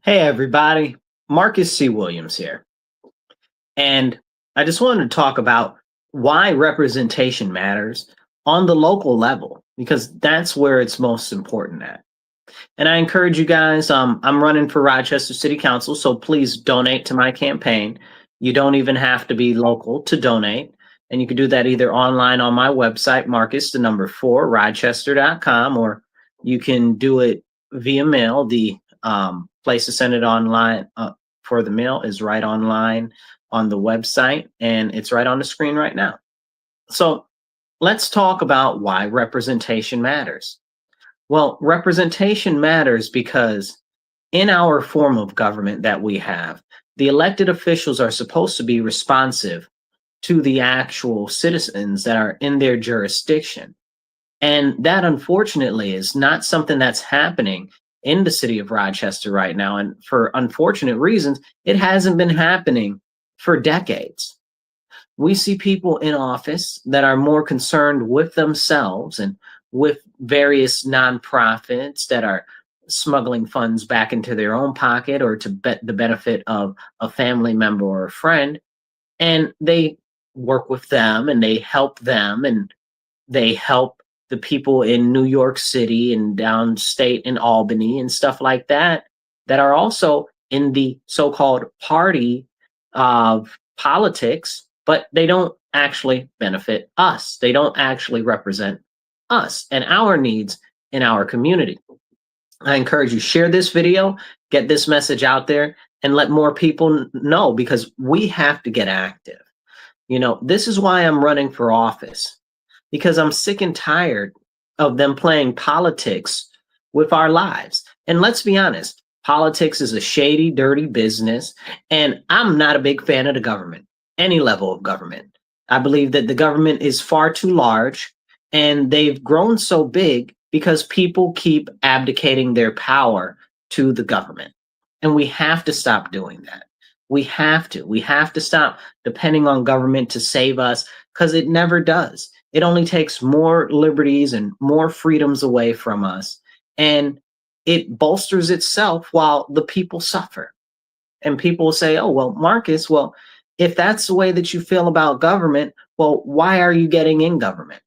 Hey, everybody. Marcus C. Williams here. And I just wanted to talk about why representation matters on the local level, because that's where it's most important at. And I encourage you guys, I'm running for Rochester City Council, so please donate to my campaign. You don't even have to be local to donate. And you can do that either online on my website, Marcus, the number 4, Rochester.com, or you can do it via mail. The place to send it online for the mail is right online on the website, and it's right on the screen right now. So let's talk about why representation matters. Well, representation matters because in our form of government that we have, the elected officials are supposed to be responsive to the actual citizens that are in their jurisdiction. And that, unfortunately, is not something that's happening in the city of Rochester right now. And for unfortunate reasons, it hasn't been happening for decades. We see people in office that are more concerned with themselves and with various nonprofits that are smuggling funds back into their own pocket or to the benefit of a family member or a friend. And they work with them and they help them and they help the people in New York City and downstate in Albany and stuff like that that are also in the so-called party of politics, but they don't actually benefit us. They don't actually represent us and our needs in our community. I encourage you, share this video, get this message out there, and let more people know, because we have to get active. This is why I'm running for office, because I'm sick and tired of them playing politics with our lives. And let's be honest, politics is a shady, dirty business, and I'm not a big fan of the government, any level of government. I believe that the government is far too large, and they've grown so big because people keep abdicating their power to the government. And we have to stop doing that. We have to. We have to stop depending on government to save us, because it never does. It only takes more liberties and more freedoms away from us, and it bolsters itself while the people suffer. And people will say, oh, well, Marcus, well, if that's the way that you feel about government, well, why are you getting in government?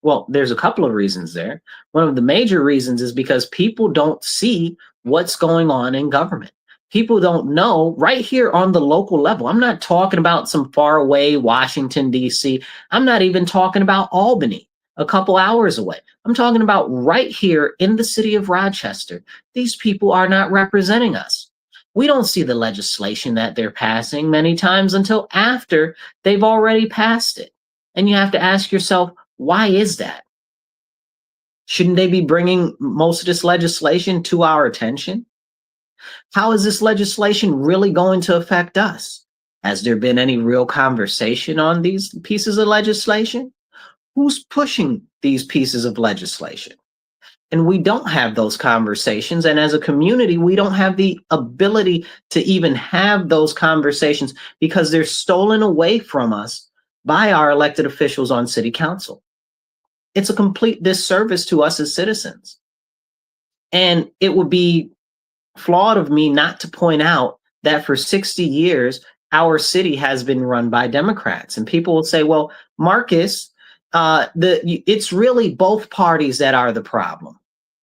Well, there's a couple of reasons there. One of the major reasons is because people don't see what's going on in government. People don't know right here on the local level. I'm not talking about some far away Washington, D.C. I'm not even talking about Albany, a couple hours away. I'm talking about right here in the city of Rochester. These people are not representing us. We don't see the legislation that they're passing many times until after they've already passed it. And you have to ask yourself, why is that? Shouldn't they be bringing most of this legislation to our attention? How is this legislation really going to affect us? Has there been any real conversation on these pieces of legislation? Who's pushing these pieces of legislation? And we don't have those conversations. And as a community, we don't have the ability to even have those conversations because they're stolen away from us by our elected officials on city council. It's a complete disservice to us as citizens. And it would be flawed of me not to point out that for 60 years, our city has been run by Democrats. And people will say, well, Marcus, it's really both parties that are the problem.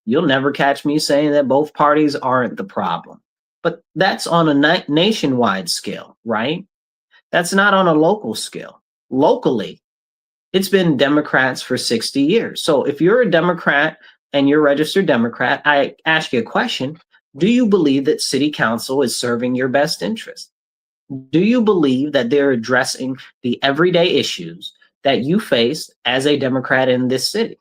You'll never catch me saying that both parties aren't the problem. But that's on a nationwide scale, right? That's not on a local scale. Locally, it's been Democrats for 60 years. So if you're a Democrat and you're a registered Democrat, I ask you a question. Do you believe that city council is serving your best interest? Do you believe that they're addressing the everyday issues that you face as a Democrat in this city?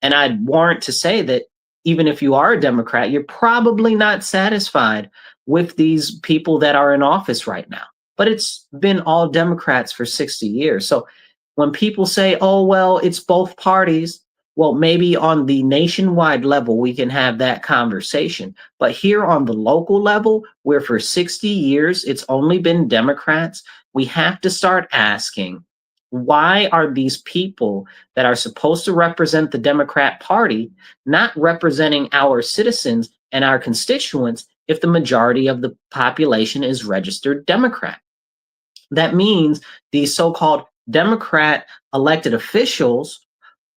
And I'd warrant to say that even if you are a Democrat, you're probably not satisfied with these people that are in office right now. But it's been all Democrats for 60 years. So when people say, oh, well, it's both parties, well, maybe on the nationwide level, we can have that conversation. But here on the local level, where for 60 years, it's only been Democrats, we have to start asking, why are these people that are supposed to represent the Democrat Party not representing our citizens and our constituents if the majority of the population is registered Democrat. That means these so-called Democrat elected officials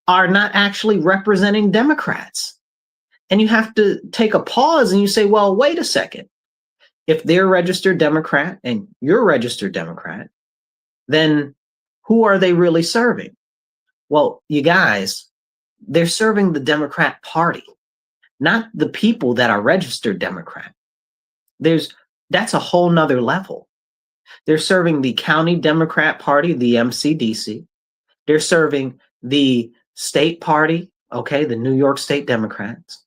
are not actually representing Democrats. And you have to take a pause and you say, well, wait a second. If they're registered Democrat and you're registered Democrat, then who are they really serving? Well, you guys, they're serving the Democrat Party, not the people that are registered Democrat. That's a whole nother level. They're serving the County Democrat Party, the MCDC. They're serving the state party, okay, the New York State Democrats.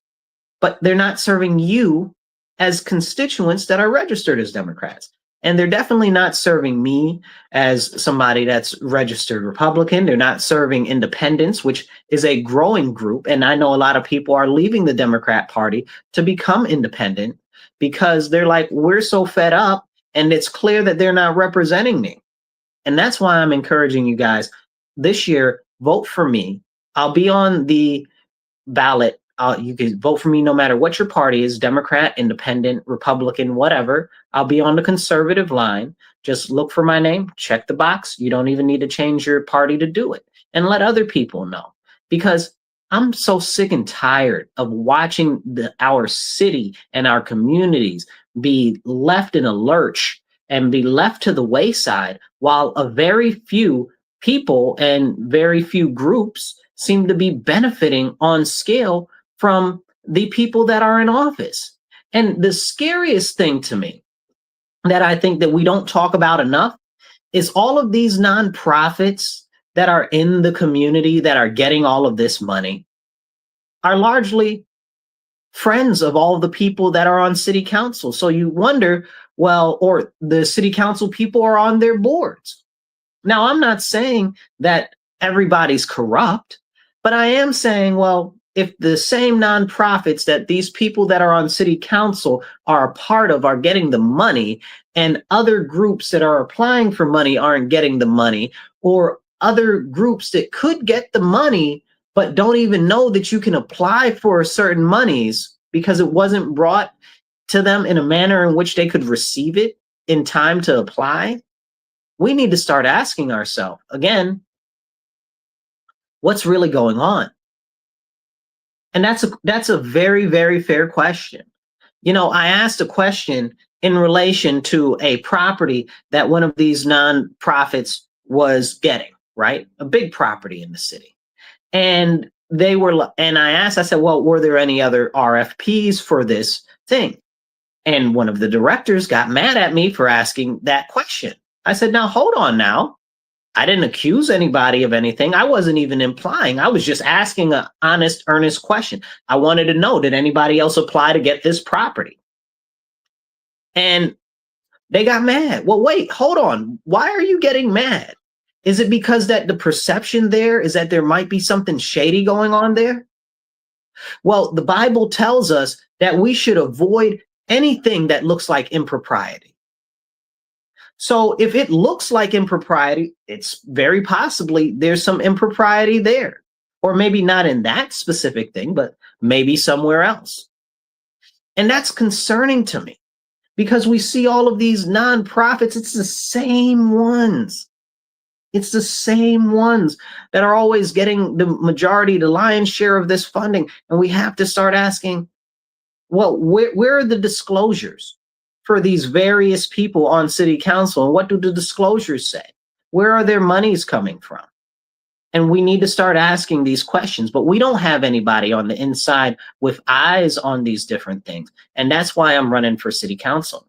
But they're not serving you as constituents that are registered as Democrats. And they're definitely not serving me as somebody that's registered Republican. They're not serving independents, which is a growing group. And I know a lot of people are leaving the Democrat Party to become independent because they're like, we're so fed up and it's clear that they're not representing me. And that's why I'm encouraging you guys this year, vote for me. I'll be on the ballot. You can vote for me no matter what your party is, Democrat, Independent, Republican, whatever. I'll be on the conservative line. Just look for my name, check the box. You don't even need to change your party to do it. And let other people know. Because I'm so sick and tired of watching our city and our communities be left in a lurch and be left to the wayside while a very few people and very few groups seem to be benefiting on scale from the people that are in office. And the scariest thing to me that I think that we don't talk about enough is all of these nonprofits that are in the community that are getting all of this money are largely friends of all the people that are on city council. So you wonder, well, or the city council people are on their boards. Now, I'm not saying that everybody's corrupt, but I am saying, well, if the same nonprofits that these people that are on city council are a part of are getting the money, and other groups that are applying for money aren't getting the money, or other groups that could get the money but don't even know that you can apply for certain monies because it wasn't brought to them in a manner in which they could receive it in time to apply, we need to start asking ourselves, again, what's really going on? And that's a very, very fair question. You know, I asked a question in relation to a property that one of these nonprofits was getting, right? A big property in the city. And I asked, I said, well, were there any other RFPs for this thing? And one of the directors got mad at me for asking that question. I said, now, hold on now. I didn't accuse anybody of anything. I wasn't even implying. I was just asking an honest, earnest question. I wanted to know, did anybody else apply to get this property? And they got mad. Well, wait, hold on. Why are you getting mad? Is it because that the perception there is that there might be something shady going on there? Well, the Bible tells us that we should avoid anything that looks like impropriety. So if it looks like impropriety, it's very possibly there's some impropriety there, or maybe not in that specific thing, but maybe somewhere else. And that's concerning to me because we see all of these nonprofits. It's the same ones. It's the same ones that are always getting the majority, the lion's share of this funding. And we have to start asking, well, where are the disclosures for these various people on city council? And what do the disclosures say? Where are their monies coming from? And we need to start asking these questions, but we don't have anybody on the inside with eyes on these different things. And that's why I'm running for city council,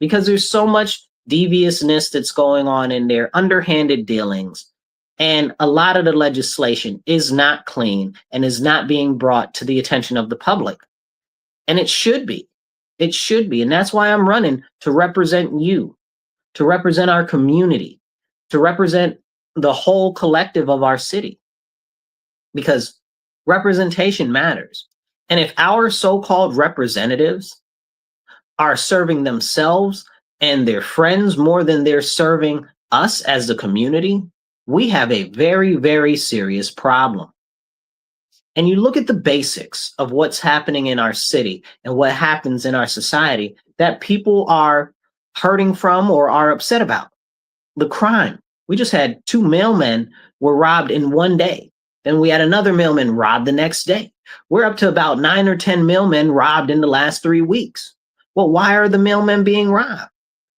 because there's so much deviousness that's going on in there, underhanded dealings. And a lot of the legislation is not clean and is not being brought to the attention of the public. And it should be. It should be. And that's why I'm running to represent you, to represent our community, to represent the whole collective of our city. Because representation matters. And if our so-called representatives are serving themselves and their friends more than they're serving us as the community, we have a very, very serious problem. and you look at the basics of what's happening in our city and what happens in our society that people are hurting from or are upset about. The crime. We just had 2 mailmen were robbed in one day. Then we had another mailman robbed the next day. We're up to about 9 or 10 mailmen robbed in the last 3 weeks. Well, why are the mailmen being robbed?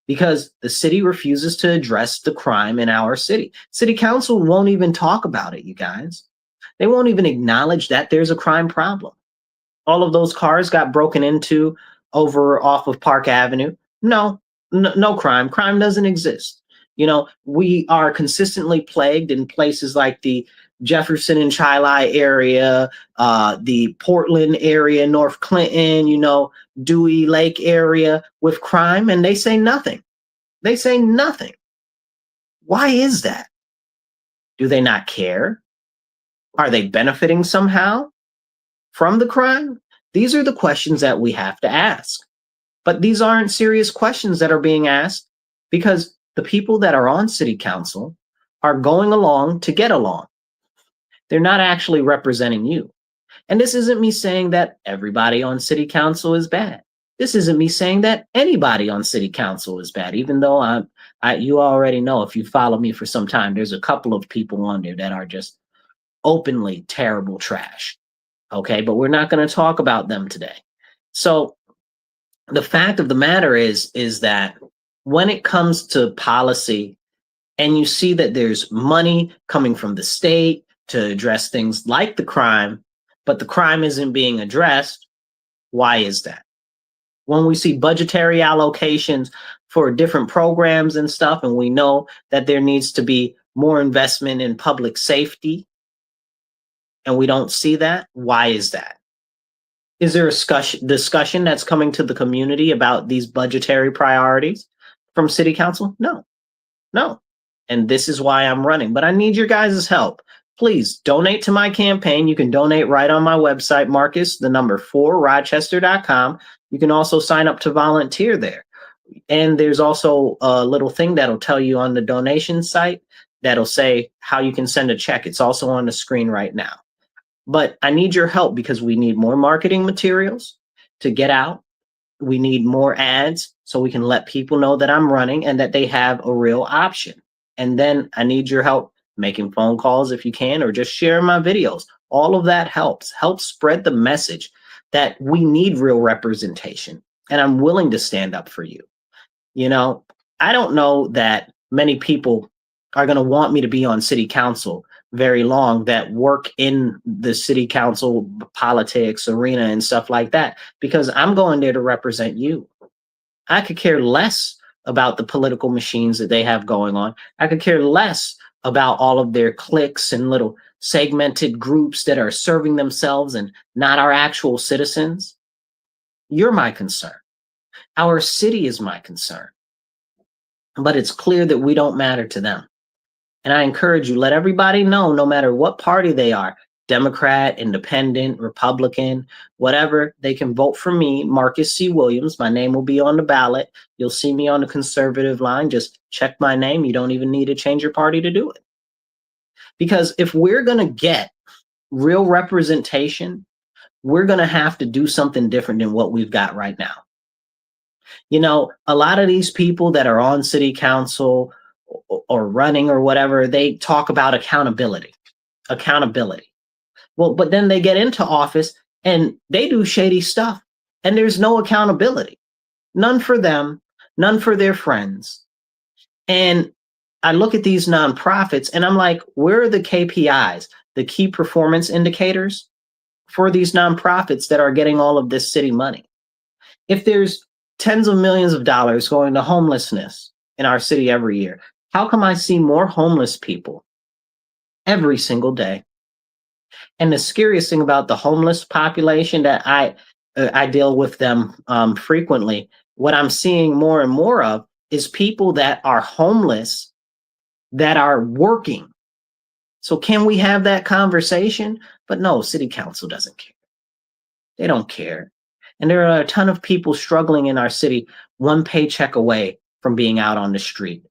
Because the city refuses to address the crime in our city. City council won't even talk about it, you guys. They won't even acknowledge that there's a crime problem. All of those cars got broken into over off of Park Avenue. No crime. Crime doesn't exist. We are consistently plagued in places like the Jefferson and Chili area, the Portland area, North Clinton, Dewey Lake area with crime, and they say nothing. They say nothing. Why is that? Do they not care? Are they benefiting somehow from the crime? These are the questions that we have to ask. But these aren't serious questions that are being asked because the people that are on city council are going along to get along. They're not actually representing you. And this isn't me saying that everybody on city council is bad. This isn't me saying that anybody on city council is bad, even though you already know, if you follow me for some time, there's a couple of people on there that are just openly terrible trash. Okay, but we're not going to talk about them today. So the fact of the matter is that when it comes to policy and you see that there's money coming from the state to address things like the crime, but the crime isn't being addressed, why is that? When we see budgetary allocations for different programs and stuff, and we know that there needs to be more investment in public safety, and we don't see that, why is that? Is there a discussion that's coming to the community about these budgetary priorities from city council? No. And this is why I'm running. But I need your guys' help. Please donate to my campaign. You can donate right on my website, Marcus, the number 4, Rochester.com. You can also sign up to volunteer there. And there's also a little thing that'll tell you on the donation site that'll say how you can send a check. It's also on the screen right now. But I need your help because we need more marketing materials to get out. We need more ads so we can let people know that I'm running and that they have a real option. And then I need your help making phone calls if you can, or just share my videos. All of that helps spread the message that we need real representation. And I'm willing to stand up for you. I don't know that many people are going to want me to be on city council very long that work in the city council politics arena and stuff like that, because I'm going there to represent you. I could care less about the political machines that they have going on. I could care less about all of their cliques and little segmented groups that are serving themselves and not our actual citizens. You're my concern. Our city is my concern. But it's clear that we don't matter to them. And I encourage you, let everybody know, no matter what party they are, Democrat, Independent, Republican, whatever, they can vote for me, Marcus C. Williams. My name will be on the ballot. You'll see me on the conservative line. Just check my name. You don't even need to change your party to do it. Because if we're going to get real representation, we're going to have to do something different than what we've got right now. A lot of these people that are on city council or running or whatever, they talk about accountability. Well, but then they get into office and they do shady stuff and there's no accountability, none for them, none for their friends. And I look at these nonprofits and I'm like, where are the KPIs, the key performance indicators for these nonprofits that are getting all of this city money? If there's tens of millions of dollars going to homelessness in our city every year, how come I see more homeless people every single day? And the scariest thing about the homeless population that I deal with them frequently, what I'm seeing more and more of is people that are homeless that are working. So can we have that conversation? But no, city council doesn't care. They don't care. And there are a ton of people struggling in our city, one paycheck away from being out on the street.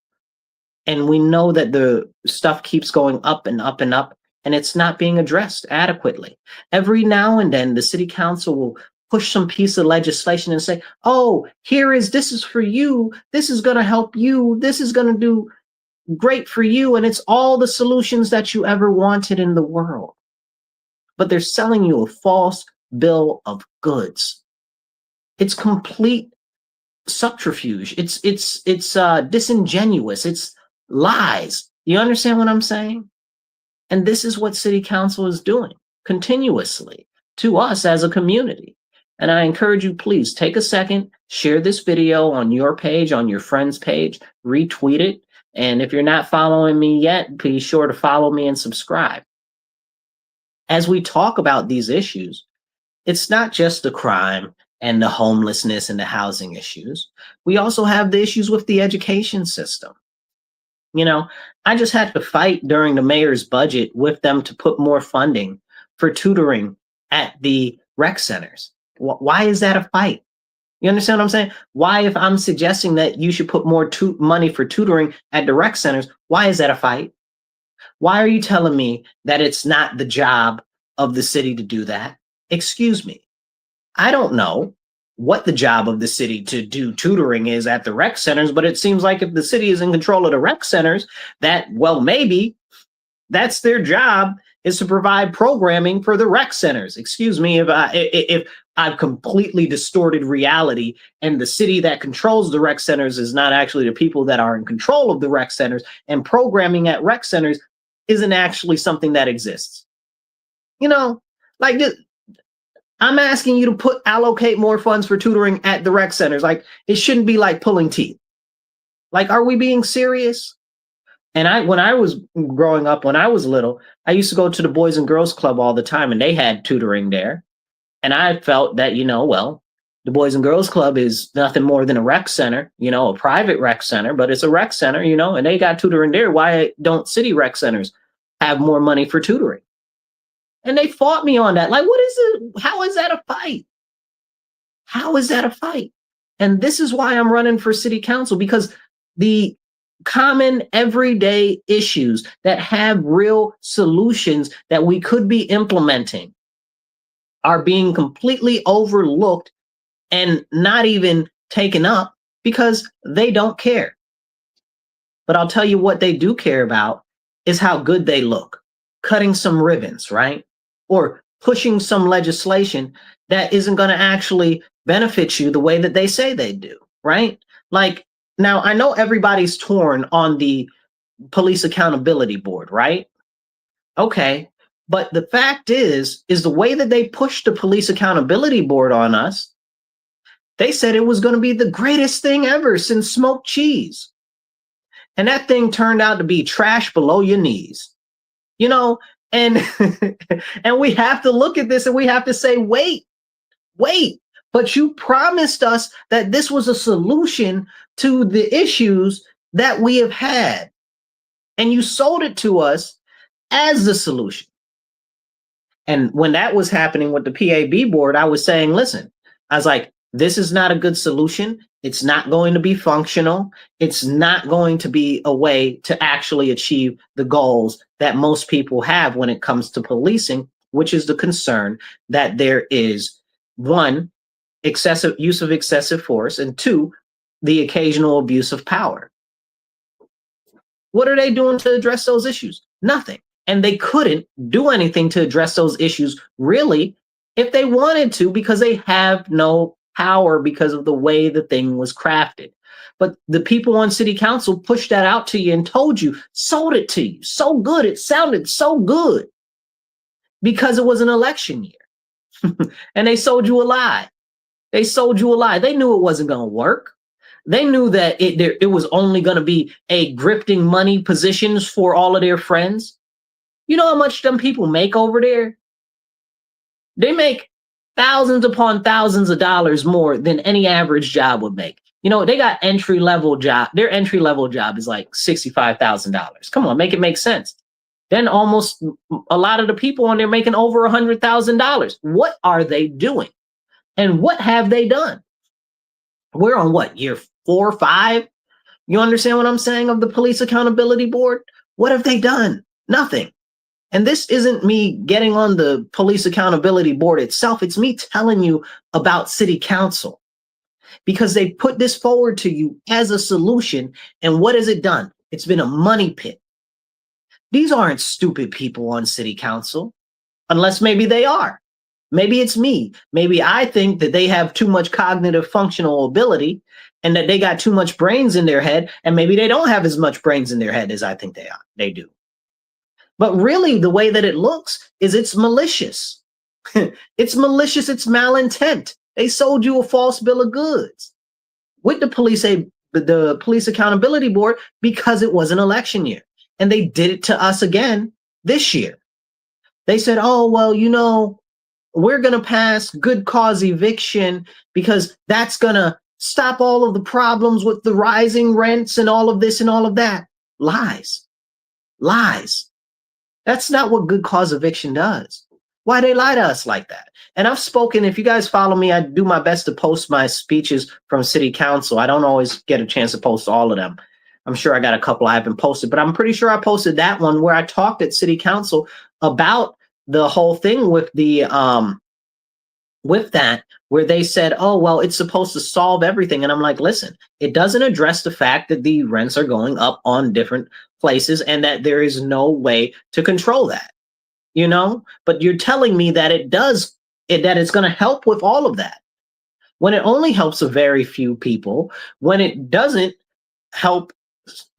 And we know that the stuff keeps going up and up and up. and it's not being addressed adequately. Every now and then, the city council will push some piece of legislation and say, oh, this is for you. This is going to help you. This is going to do great for you. And it's all the solutions that you ever wanted in the world. But they're selling you a false bill of goods. It's complete subterfuge. It's disingenuous. It's lies. You understand what I'm saying? And this is what city council is doing continuously to us as a community. And I encourage you, please take a second, share this video on your page, on your friend's page, retweet it. And if you're not following me yet, be sure to follow me and subscribe. As we talk about these issues, it's not just the crime and the homelessness and the housing issues. We also have the issues with the education system. You know, I just had to fight during the mayor's budget with them to put more funding for tutoring at the rec centers. Why is that a fight? You understand what I'm saying? Why, if I'm suggesting that you should put more money for tutoring at the rec centers, why is that a fight? Why are you telling me that it's not the job of the city to do that? Excuse me. I don't know what the job of the city to do tutoring is at the rec centers, but it seems like if the city is in control of the rec centers, that, well, maybe that's their job, is to provide programming for the rec centers. Excuse me if I've completely distorted reality and the city that controls the rec centers is not actually the people that are in control of the rec centers, and programming at rec centers isn't actually something that exists. You know, like this, I'm asking you to allocate more funds for tutoring at the rec centers. Like, it shouldn't be like pulling teeth. Like, are we being serious? And when I was growing up, when I was little, I used to go to the Boys and Girls Club all the time, and they had tutoring there. And I felt that, well, the Boys and Girls Club is nothing more than a rec center, a private rec center, but it's a rec center, and they got tutoring there. Why don't city rec centers have more money for tutoring? And they fought me on that. Like, what is it? How is that a fight? How is that a fight? And this is why I'm running for city council, because the common everyday issues that have real solutions that we could be implementing are being completely overlooked and not even taken up because they don't care. But I'll tell you what they do care about is how good they look, cutting some ribbons, right? Or pushing some legislation that isn't going to actually benefit you the way that they say they do, right? Like, now I know everybody's torn on the police accountability board, right? Okay. But the fact is the way that they pushed the police accountability board on us, they said it was going to be the greatest thing ever since smoked cheese. And that thing turned out to be trash below your knees, and and we have to look at this and we have to say, wait, but you promised us that this was a solution to the issues that we have had. And you sold it to us as the solution. And when that was happening with the PAB board, I was saying, listen, I was like, this is not a good solution. It's not going to be functional. It's not going to be a way to actually achieve the goals that most people have when it comes to policing, which is the concern that there is, one, excessive use of excessive force, and two, the occasional abuse of power. What are they doing to address those issues? Nothing. And they couldn't do anything to address those issues, really, if they wanted to, because they have no power because of the way the thing was crafted. But the people on city council pushed that out to you and told you, sold it to you so good. It sounded so good because it was an election year. And they sold you a lie. They sold you a lie. They knew it wasn't going to work. They knew that it was only going to be a grifting money positions for all of their friends. You know how much them people make over there? They make thousands upon thousands of dollars more than any average job would make. They got entry-level job. Their entry-level job is like $65,000. Come on, make it make sense. Then almost a lot of the people on there making over $100,000. What are they doing? And what have they done? We're on what, year 4 or 5? You understand what I'm saying of the Police Accountability Board? What have they done? Nothing. And this isn't me getting on the police accountability board itself. It's me telling you about city council because they put this forward to you as a solution. And what has it done? It's been a money pit. These aren't stupid people on city council, unless maybe they are. Maybe it's me. Maybe I think that they have too much cognitive functional ability and that they got too much brains in their head. And maybe they don't have as much brains in their head as I think they do. But really, the way that it looks is it's malicious. It's malicious. It's malintent. They sold you a false bill of goods with the police accountability board because it was an election year. And they did it to us again this year. They said, oh, well, we're going to pass good cause eviction because that's going to stop all of the problems with the rising rents and all of this and all of that. Lies. That's not what good cause eviction does. Why they lie to us like that? And I've spoken, if you guys follow me, I do my best to post my speeches from city council. I don't always get a chance to post all of them. I'm sure I got a couple I haven't posted, but I'm pretty sure I posted that one where I talked at city council about the whole thing with the with that, where they said, oh, well, it's supposed to solve everything. And I'm like, listen, it doesn't address the fact that the rents are going up on different places and that there is no way to control that, but you're telling me that that it's going to help with all of that when it only helps a very few people, when it doesn't help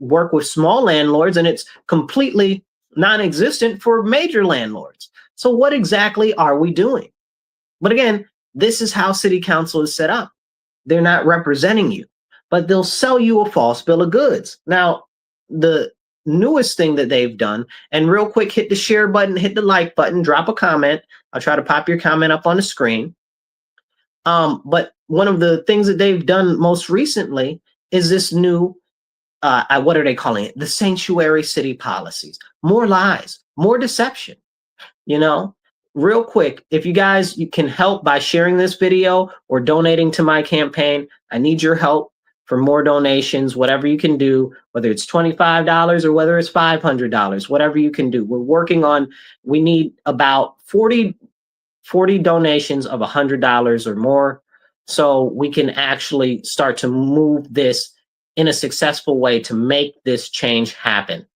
work with small landlords and it's completely non-existent for major landlords. So what exactly are we doing? But again, this is how city council is set up. They're not representing you, but they'll sell you a false bill of goods. Now, the newest thing that they've done, and real quick, hit the share button, hit the like button, drop a comment. I'll try to pop your comment up on the screen. But one of the things that they've done most recently is this new, what are they calling it? The sanctuary city policies. More lies, more deception, Real quick, if you can help by sharing this video or donating to my campaign, I need your help for more donations, whatever you can do, whether it's $25 or whether it's $500, whatever you can do. We need about 40 donations of $100 or more so we can actually start to move this in a successful way to make this change happen,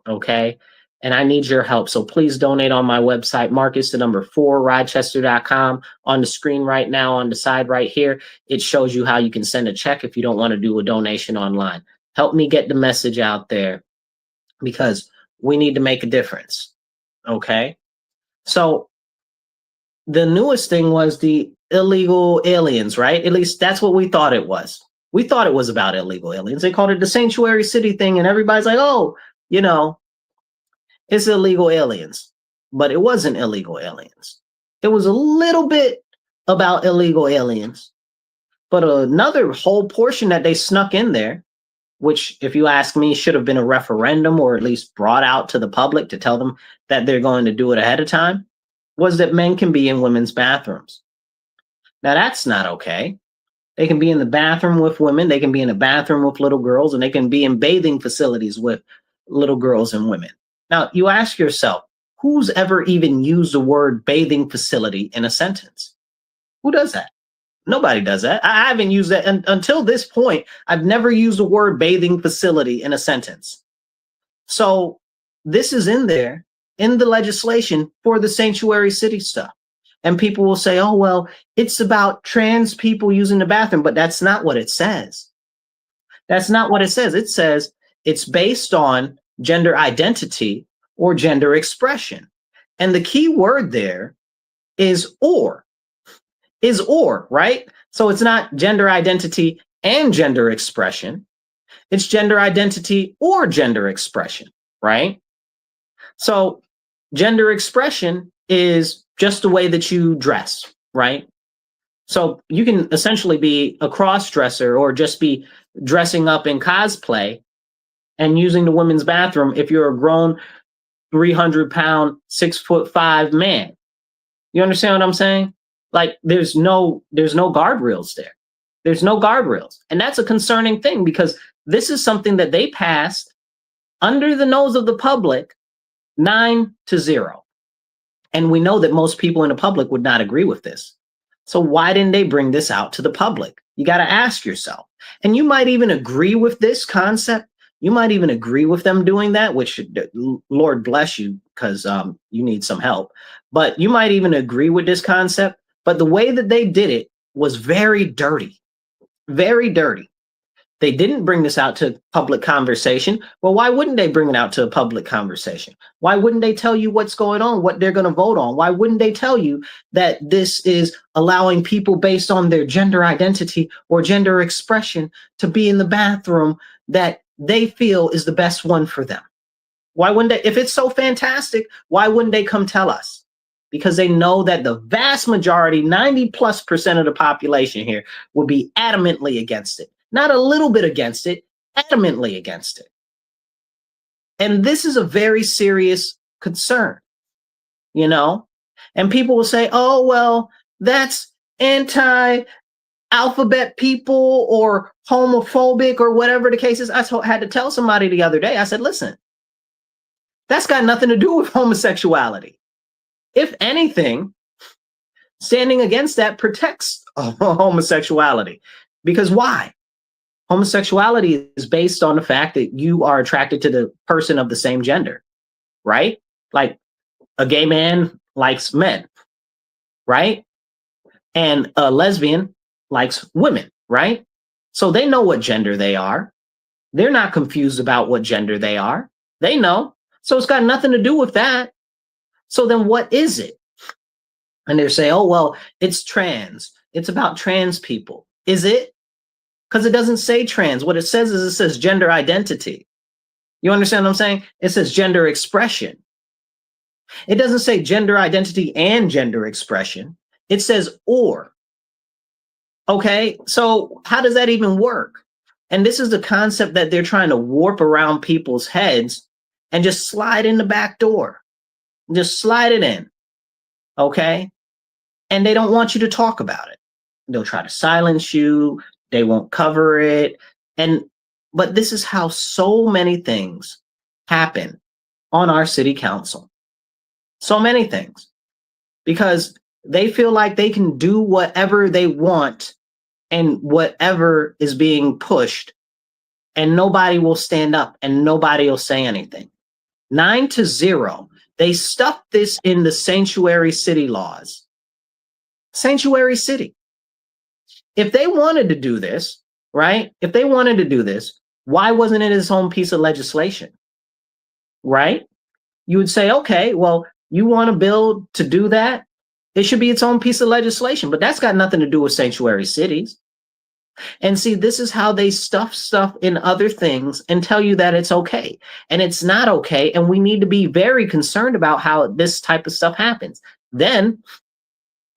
okay? And I need your help. So please donate on my website, Marcus4Rochester.com. On the screen right now, on the side right here, it shows you how you can send a check if you don't want to do a donation online. Help me get the message out there because we need to make a difference. Okay. So the newest thing was the illegal aliens, right? At least that's what we thought it was. We thought it was about illegal aliens. They called it the sanctuary city thing. And everybody's like, oh, it's illegal aliens, but it wasn't illegal aliens. It was a little bit about illegal aliens, but another whole portion that they snuck in there, which if you ask me, should have been a referendum or at least brought out to the public to tell them that they're going to do it ahead of time, was that men can be in women's bathrooms. Now that's not okay. They can be in the bathroom with women. They can be in the bathroom with little girls, and they can be in bathing facilities with little girls and women. Now, you ask yourself, who's ever even used the word bathing facility in a sentence? Who does that? Nobody does that. I haven't used that until this point. I've never used the word bathing facility in a sentence. So this is in there in the legislation for the sanctuary city stuff. And people will say, oh, well, it's about trans people using the bathroom, but that's not what it says. That's not what it says. It says it's based on gender identity or gender expression. And the key word there is or, right? So it's not gender identity and gender expression. It's gender identity or gender expression, right? So gender expression is just the way that you dress, right? So you can essentially be a cross-dresser or just be dressing up in cosplay and using the women's bathroom if you're a grown 300-pound, 6'5" man. You understand what I'm saying? Like there's no guardrails there. There's no guardrails. And that's a concerning thing because this is something that they passed under the nose of the public 9-0. And we know that most people in the public would not agree with this. So why didn't they bring this out to the public? You got to ask yourself. And you might even agree with this concept. You might even agree with them doing that, which Lord bless you, because you need some help. But you might even agree with this concept. But the way that they did it was very dirty, very dirty. They didn't bring this out to public conversation. Well, why wouldn't they bring it out to a public conversation? Why wouldn't they tell you what's going on, what they're going to vote on? Why wouldn't they tell you that this is allowing people based on their gender identity or gender expression to be in the bathroom that they feel is the best one for them? Why wouldn't they? If it's so fantastic, why wouldn't they come tell us? Because they know that the vast majority, 90+% of the population here, will be adamantly against it. Not a little bit against it, adamantly against it. And this is a very serious concern, you know? And people will say, oh, well, that's anti-alphabet people or homophobic or whatever the case is. I had to tell somebody the other day, I said, listen, that's got nothing to do with homosexuality. If anything, standing against that protects homosexuality. Because why? Homosexuality is based on the fact that you are attracted to the person of the same gender, right? Like a gay man likes men, right? And a lesbian likes women, right? So they know what gender they are. They're not confused about what gender they are. They know. So it's got nothing to do with that. So then what is it? And they say, oh, well, it's trans. It's about trans people. Is it? Because it doesn't say trans. What it says is it says gender identity. You understand what I'm saying? It says gender expression. It doesn't say gender identity and gender expression. It says or. Okay, so how does that even work? And this is the concept that they're trying to warp around people's heads and just slide in the back door. Just slide it in. Okay? And they don't want you to talk about it. They'll try to silence you. They won't cover it. But this is how so many things happen on our city council. So many things. Because they feel like they can do whatever they want and whatever is being pushed, and nobody will stand up and nobody will say anything. 9-0. They stuffed this in the sanctuary city laws. Sanctuary city. If they wanted to do this, right? If they wanted to do this, why wasn't it its own piece of legislation? Right? You would say, okay, well, you want a bill to do that? It should be its own piece of legislation, but that's got nothing to do with sanctuary cities. And see, this is how they stuff stuff in other things and tell you that it's okay. And it's not okay. And we need to be very concerned about how this type of stuff happens. Then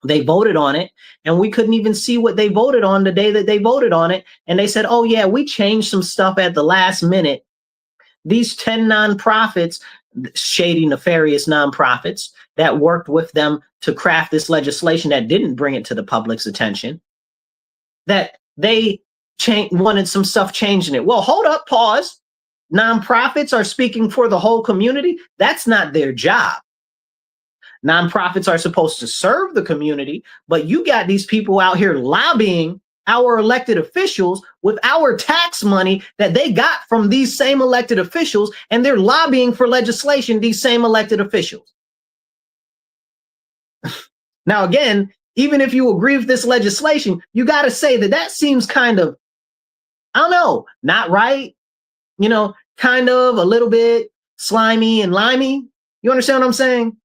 they voted on it, and we couldn't even see what they voted on the day that they voted on it. And they said, oh, yeah, we changed some stuff at the last minute. These 10 nonprofits, shady, nefarious nonprofits that worked with them to craft this legislation that didn't bring it to the public's attention, that they wanted some stuff changed in it. Well, hold up, pause. Nonprofits are speaking for the whole community. That's not their job. Nonprofits are supposed to serve the community, but you got these people out here lobbying our elected officials with our tax money that they got from these same elected officials, and they're lobbying for legislation, these same elected officials. Now, again, even if you agree with this legislation, you got to say that that seems kind of, I don't know, not right, you know, kind of a little bit slimy and limey. You understand what I'm saying?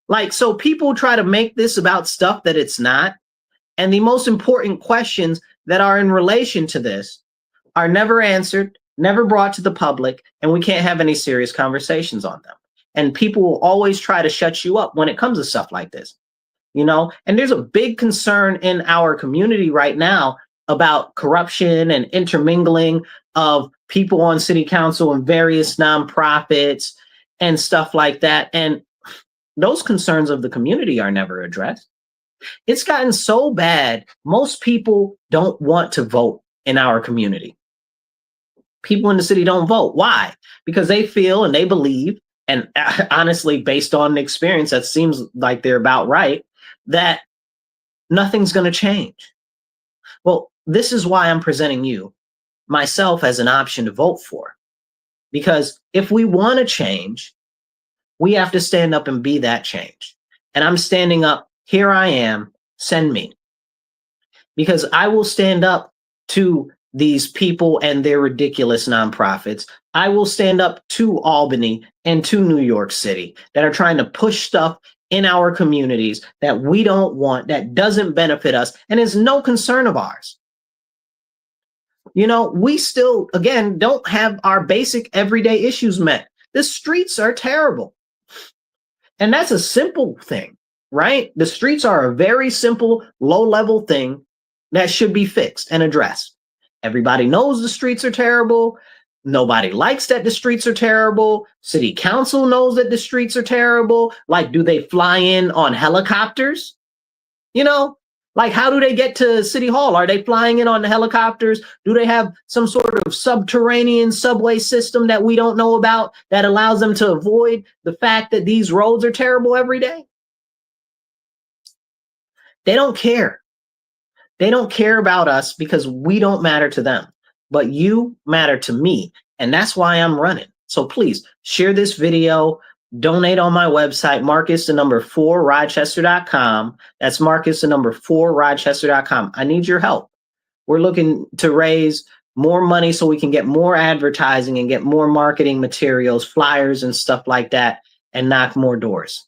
Like, so people try to make this about stuff that it's not. And the most important questions that are in relation to this are never answered, never brought to the public, and we can't have any serious conversations on them. And people will always try to shut you up when it comes to stuff like this, you know? And there's a big concern in our community right now about corruption and intermingling of people on city council and various nonprofits and stuff like that. And those concerns of the community are never addressed. It's gotten so bad, most people don't want to vote in our community. People in the city don't vote. Why? Because they feel and they believe, and honestly, based on the experience, that seems like they're about right, that nothing's going to change. Well, this is why I'm presenting you, myself, as an option to vote for. Because if we want to change, we have to stand up and be that change. And I'm standing up. Here I am. Send me. Because I will stand up to these people and their ridiculous nonprofits. I will stand up to Albany and to New York City that are trying to push stuff in our communities that we don't want, that doesn't benefit us, and is no concern of ours. You know, we still, again, don't have our basic everyday issues met. The streets are terrible. And that's a simple thing, right? The streets are a very simple, low-level thing that should be fixed and addressed. Everybody knows the streets are terrible. Nobody likes that the streets are terrible. City council knows that the streets are terrible. Like, do they fly in on helicopters? You know, like, how do they get to City Hall? Are they flying in on the helicopters? Do they have some sort of subterranean subway system that we don't know about that allows them to avoid the fact that these roads are terrible every day? They don't care. They don't care about us because we don't matter to them. But you matter to me. And that's why I'm running. So please share this video. Donate on my website, Marcus4Rochester.com. That's Marcus4Rochester.com. I need your help. We're looking to raise more money so we can get more advertising and get more marketing materials, flyers and stuff like that, and knock more doors.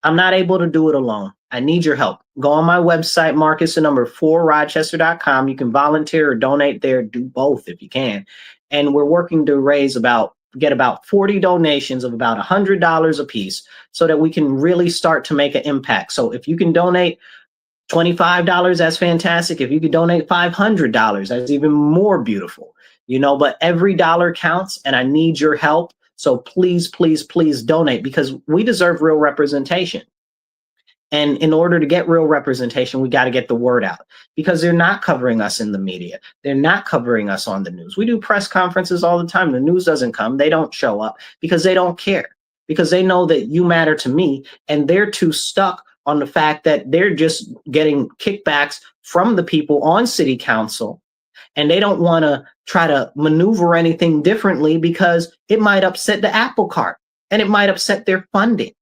I'm not able to do it alone. I need your help. Go on my website, Marcus4Rochester.com. You can volunteer or donate there. Do both if you can. And we're working to get about 40 donations of about $100 a piece so that we can really start to make an impact. So if you can donate $25, that's fantastic. If you could donate $500, that's even more beautiful. You know, but every dollar counts and I need your help. So please, please, please donate because we deserve real representation. And in order to get real representation, we got to get the word out because they're not covering us in the media. They're not covering us on the news. We do press conferences all the time. The news doesn't come. They don't show up because they don't care, because they know that you matter to me and they're too stuck on the fact that they're just getting kickbacks from the people on city council. And they don't want to try to maneuver anything differently because it might upset the apple cart and it might upset their funding.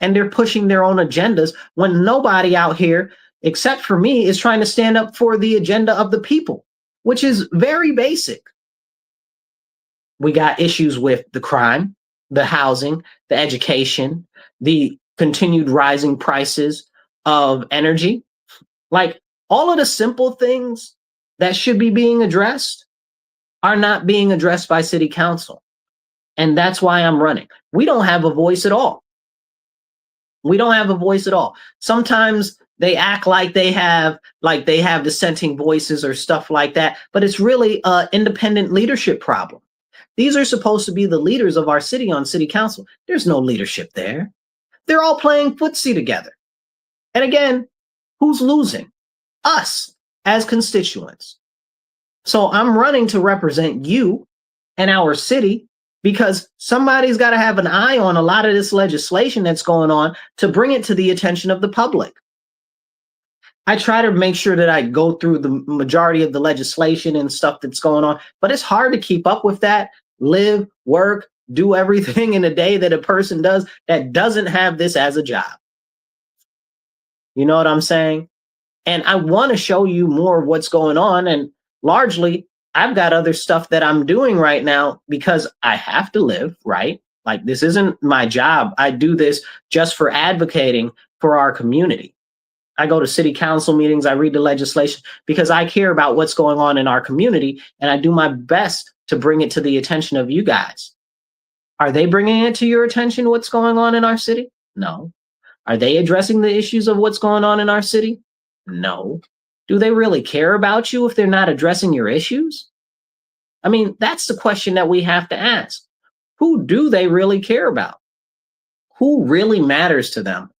And they're pushing their own agendas when nobody out here, except for me, is trying to stand up for the agenda of the people, which is very basic. We got issues with the crime, the housing, the education, the continued rising prices of energy. Like all of the simple things that should be being addressed are not being addressed by city council. And that's why I'm running. We don't have a voice at all. We don't have a voice at all. Sometimes they act like they have dissenting voices or stuff like that, but it's really an independent leadership problem. These are supposed to be the leaders of our city on city council. There's no leadership there. They're all playing footsie together. And again, who's losing? Us as constituents. So I'm running to represent you and our city, because somebody's got to have an eye on a lot of this legislation that's going on to bring it to the attention of the public. I try to make sure that I go through the majority of the legislation and stuff that's going on, but it's hard to keep up with that, live, work, do everything in a day that a person does that doesn't have this as a job. You know what I'm saying? And I want to show you more of what's going on. And largely, I've got other stuff that I'm doing right now because I have to live, right? Like this isn't my job. I do this just for advocating for our community. I go to city council meetings, I read the legislation because I care about what's going on in our community and I do my best to bring it to the attention of you guys. Are they bringing it to your attention what's going on in our city? No. Are they addressing the issues of what's going on in our city? No. Do they really care about you if they're not addressing your issues? I mean, that's the question that we have to ask. Who do they really care about? Who really matters to them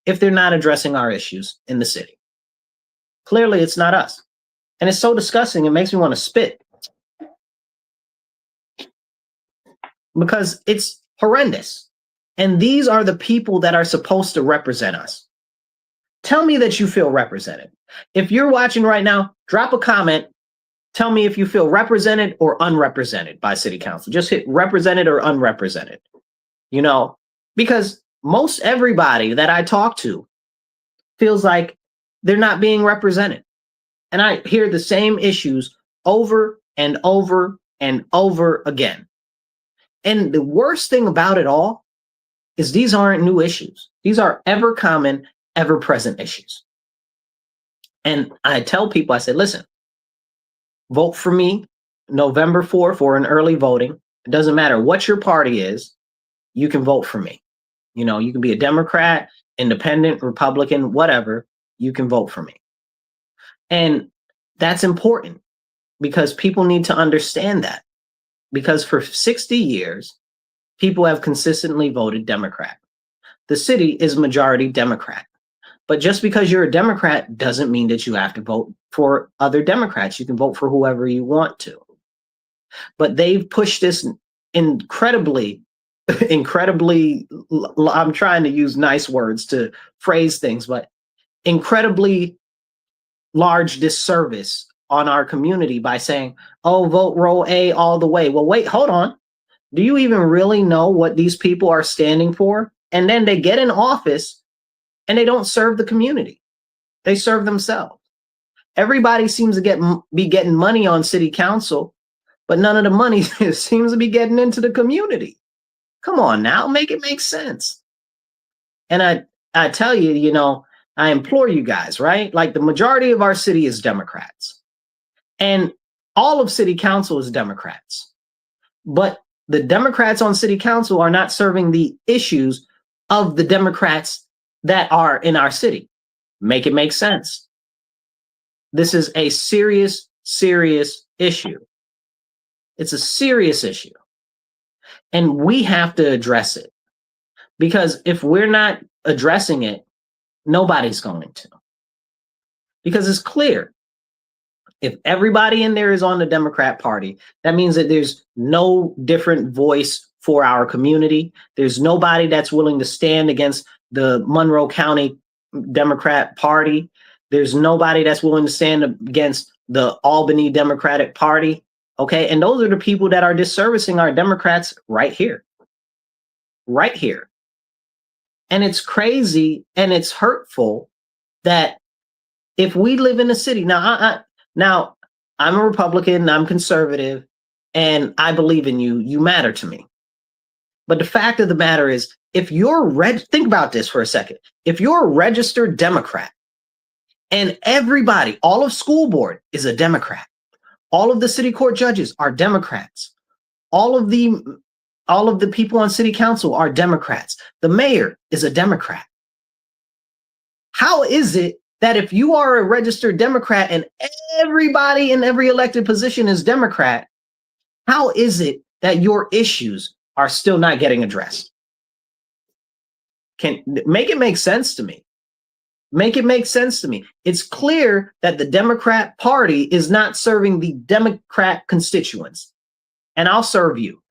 if they're not addressing our issues in the city? Clearly, it's not us. And it's so disgusting, it makes me want to spit. Because it's Horrendous. And these are the people that are supposed to represent us. Tell me that you feel represented. If you're watching right now, drop a comment. Tell me if you feel represented or unrepresented by city council. Just hit represented or unrepresented, because most everybody that I talk to feels like they're not being represented. And I hear the same issues over and over and over again. And the worst thing about it all is these aren't new issues. These are ever common, ever present issues. And I tell people, I say, listen, vote for me November 4th for an early voting. It doesn't matter what your party is. You can vote for me. You can be a Democrat, independent, Republican, whatever. You can vote for me. And that's important because people need to understand that. Because for 60 years, people have consistently voted Democrat. The city is majority Democrat. But just because you're a Democrat doesn't mean that you have to vote for other Democrats. You can vote for whoever you want to. But they've pushed this incredibly, I'm trying to use nice words to phrase things, but incredibly large disservice on our community by saying, oh, vote row A all the way. Well, wait, hold on. Do you even really know what these people are standing for? And then they get in office and they don't serve the community. They serve themselves. Everybody seems to be getting money on city council, but none of the money seems to be getting into the community. Come on now, make it make sense. And I tell you, I implore you guys, right? Like the majority of our city is Democrats. And all of city council is Democrats. But the Democrats on city council are not serving the issues of the Democrats that are in our city. Make it make sense. This is a serious, serious issue. It's a serious issue. And we have to address it. Because if we're not addressing it, nobody's going to. Because it's clear. If everybody in there is on the Democrat Party, that means that there's no different voice for our community. There's nobody that's willing to stand against the Monroe County Democrat Party. There's nobody that's willing to stand against the Albany Democratic Party. Okay. And those are the people that are disservicing our Democrats right here. Right here. And it's crazy and it's hurtful that if we live in a city, now I'm a Republican, I'm conservative, and I believe in you. You matter to me. But the fact of the matter is, if you're think about this for a second. If you're a registered Democrat and everybody, all of school board is a Democrat, all of the city court judges are Democrats, all of the people on city council are Democrats, the mayor is a Democrat. How is it that if you are a registered Democrat and everybody in every elected position is Democrat, how is it that your issues are still not getting addressed? Can make it make sense to me. Make it make sense to me. It's clear that the Democrat Party is not serving the Democrat constituents. And I'll serve you,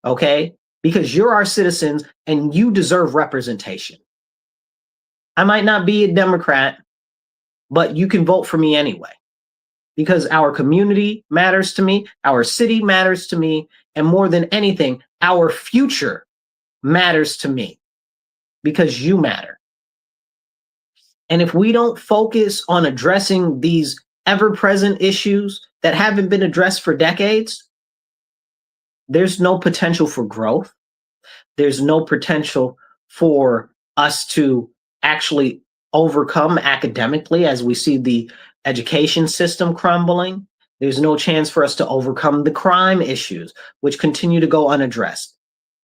okay? Because you're our citizens and you deserve representation. I might not be a Democrat, but you can vote for me anyway. Because our community matters to me, our city matters to me, and more than anything, our future matters to me. Because you matter. And if we don't focus on addressing these ever-present issues that haven't been addressed for decades, there's no potential for growth. There's no potential for us to actually overcome academically as we see the education system crumbling. There's no chance for us to overcome the crime issues, which continue to go unaddressed.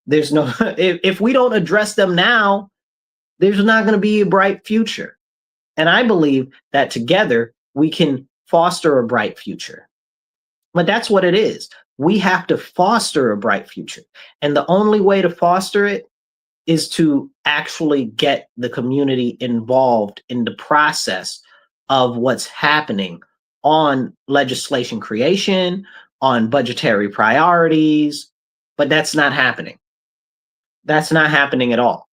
There's no, if we don't address them now, there's not going to be a bright future. And I believe that together we can foster a bright future. But that's what it is. We have to foster a bright future. And the only way to foster it is to actually get the community involved in the process of what's happening on legislation creation, on budgetary priorities. But that's not happening. That's not happening at all.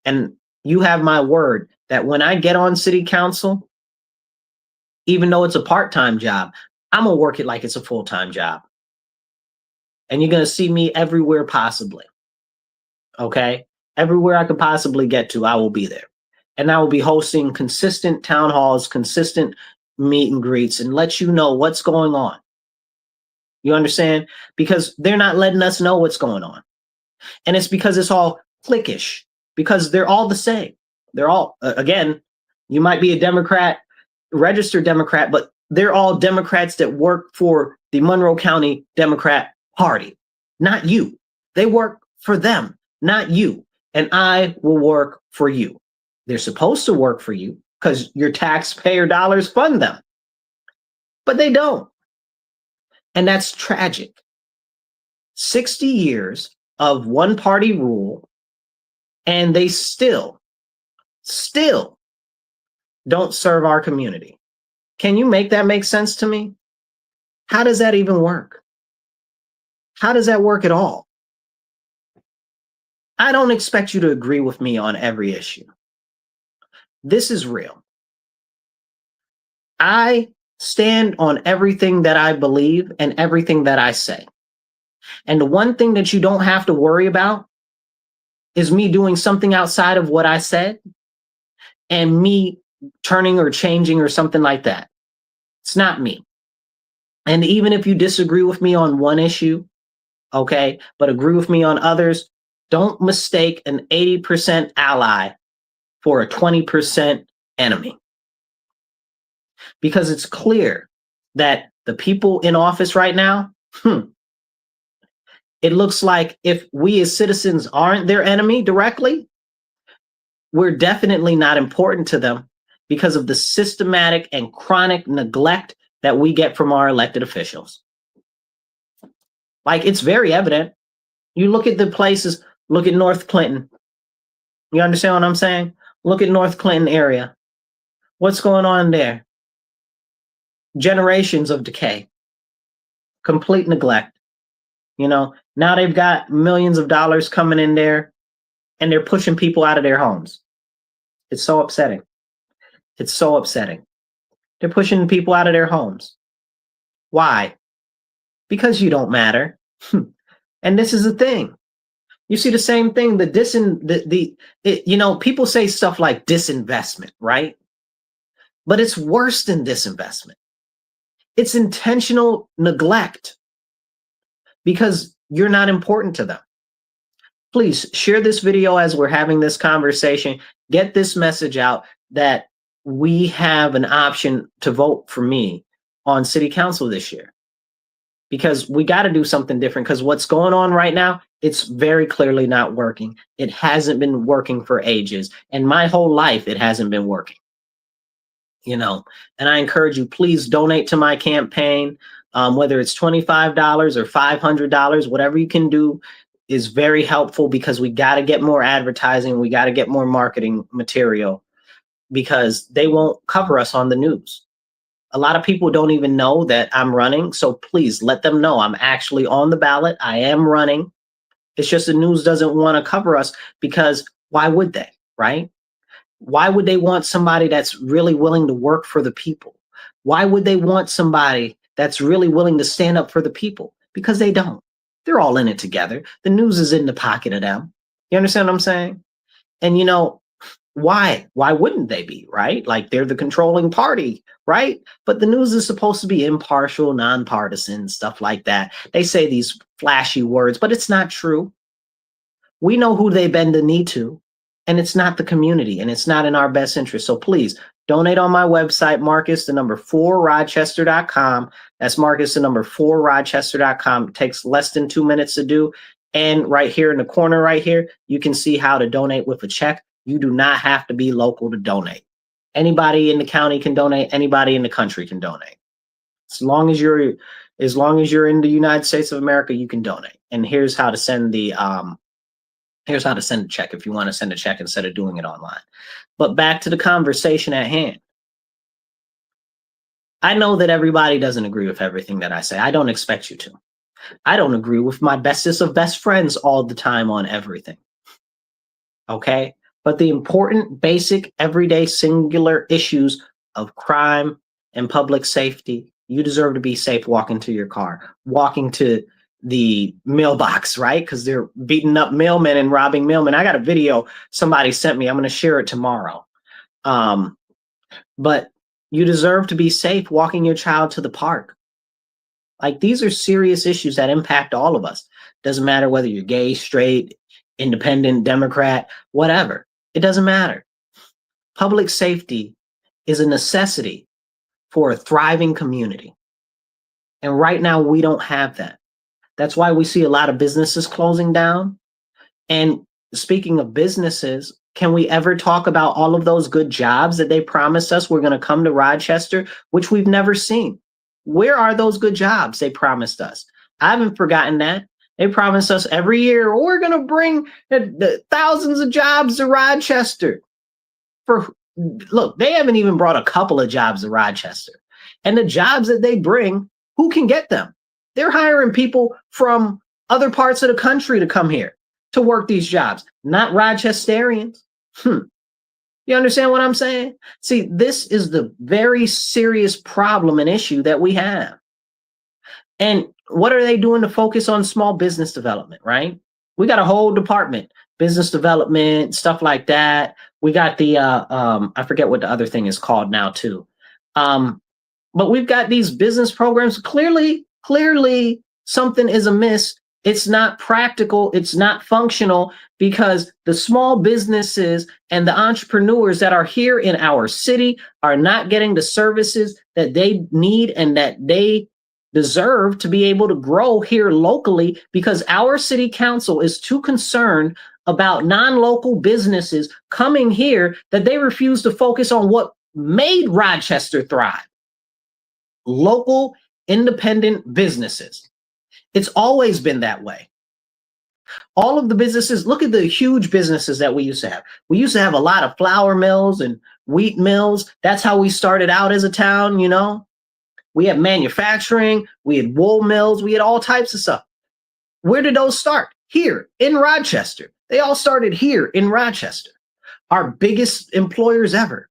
And you have my word that when I get on city council, even though it's a part-time job, I'm gonna work it like it's a full-time job. And you're gonna see me everywhere possibly. Okay? Everywhere I could possibly get to, I will be there. And I will be hosting consistent town halls, consistent meet and greets, and let you know what's going on. You understand? Because they're not letting us know what's going on. And it's because it's all cliquish, because they're all the same. They're all, again, you might be a Democrat, registered Democrat, but they're all Democrats that work for the Monroe County Democrat Party, not you. They work for them, not you. And I will work for you. They're supposed to work for you because your taxpayer dollars fund them, but they don't. And that's tragic. 60 years of one party rule, and they still don't serve our community. Can you make that make sense to me? How does that even work? How does that work at all? I don't expect you to agree with me on every issue. This is real. I stand on everything that I believe and everything that I say. And the one thing that you don't have to worry about is me doing something outside of what I said and me turning or changing or something like that. It's not me. And even if you disagree with me on one issue, okay, but agree with me on others, don't mistake an 80% ally for a 20% enemy. Because it's clear that the people in office right now, it looks like if we as citizens aren't their enemy directly, we're definitely not important to them because of the systematic and chronic neglect that we get from our elected officials. Like, it's very evident. You look at the places, look at North Clinton. You understand what I'm saying? Look at North Clinton area. What's going on there? Generations of decay, complete neglect. You know, now they've got millions of dollars coming in there and they're pushing people out of their homes. It's so upsetting. It's so upsetting. They're pushing people out of their homes. Why? Because you don't matter. And this is the thing. You see the same thing, people say stuff like disinvestment, right? But it's worse than disinvestment. It's intentional neglect because you're not important to them. Please share this video as we're having this conversation. Get this message out that we have an option to vote for me on city council this year. Because we got to do something different, because what's going on right now, it's very clearly not working. It hasn't been working for ages. And my whole life, it hasn't been working. And I encourage you, please donate to my campaign, whether it's $25 or $500, whatever you can do is very helpful, because we got to get more advertising. We got to get more marketing material, because they won't cover us on the news. A lot of people don't even know that I'm running. So please let them know I'm actually on the ballot. I am running. It's just the news doesn't want to cover us, because why would they, right? Why would they want somebody that's really willing to work for the people? Why would they want somebody that's really willing to stand up for the people? Because they don't. They're all in it together. The news is in the pocket of them. You understand what I'm saying? And why wouldn't they be, right? Like, they're the controlling party, right? But the news is supposed to be impartial, nonpartisan, stuff like that. They say these flashy words, but it's not true. We know who they bend the knee to, and it's not the community, and it's not in our best interest. So please donate on my website, Marcus4Rochester.com. That's Marcus4Rochester.com. It takes less than 2 minutes to do. And right here in the corner right here, you can see how to donate with a check. You do not have to be local to donate. Anybody in the county can donate. Anybody in the country can donate. As long as you're in the United States of America, you can donate. And here's how to send a check if you want to send a check instead of doing it online. But back to the conversation at hand. I know that everybody doesn't agree with everything that I say. I don't expect you to. I don't agree with my bestest of best friends all the time on everything. okay? But the important, basic, everyday, singular issues of crime and public safety, you deserve to be safe walking to your car, walking to the mailbox, right? Because they're beating up mailmen and robbing mailmen. I got a video somebody sent me. I'm going to share it tomorrow. But you deserve to be safe walking your child to the park. Like, these are serious issues that impact all of us. Doesn't matter whether you're gay, straight, independent, Democrat, whatever. It doesn't matter. Public safety is a necessity for a thriving community. And right now, we don't have that. That's why we see a lot of businesses closing down. And speaking of businesses, can we ever talk about all of those good jobs that they promised us were going to come to Rochester, which we've never seen? Where are those good jobs they promised us? I haven't forgotten that. They promised us every year, oh, we're going to bring the thousands of jobs to Rochester. Look, they haven't even brought a couple of jobs to Rochester. And the jobs that they bring, who can get them? They're hiring people from other parts of the country to come here to work these jobs, not Rochesterians. You understand what I'm saying? See, this is the very serious problem and issue that we have. And what are they doing to focus on small business development, right? We got a whole department, business development, stuff like that. We got the, I forget what the other thing is called now too. But we've got these business programs. Clearly something is amiss. It's not practical. It's not functional, because the small businesses and the entrepreneurs that are here in our city are not getting the services that they need and that they deserve to be able to grow here locally, because our city council is too concerned about non-local businesses coming here that they refuse to focus on what made Rochester thrive. Local independent businesses. It's always been that way. All of the businesses, look at the huge businesses that we used to have. We used to have a lot of flour mills and wheat mills. That's how we started out as a town, you know. We had manufacturing, we had wool mills, we had all types of stuff. Where did those start? Here in Rochester. They all started here in Rochester. Our biggest employers ever,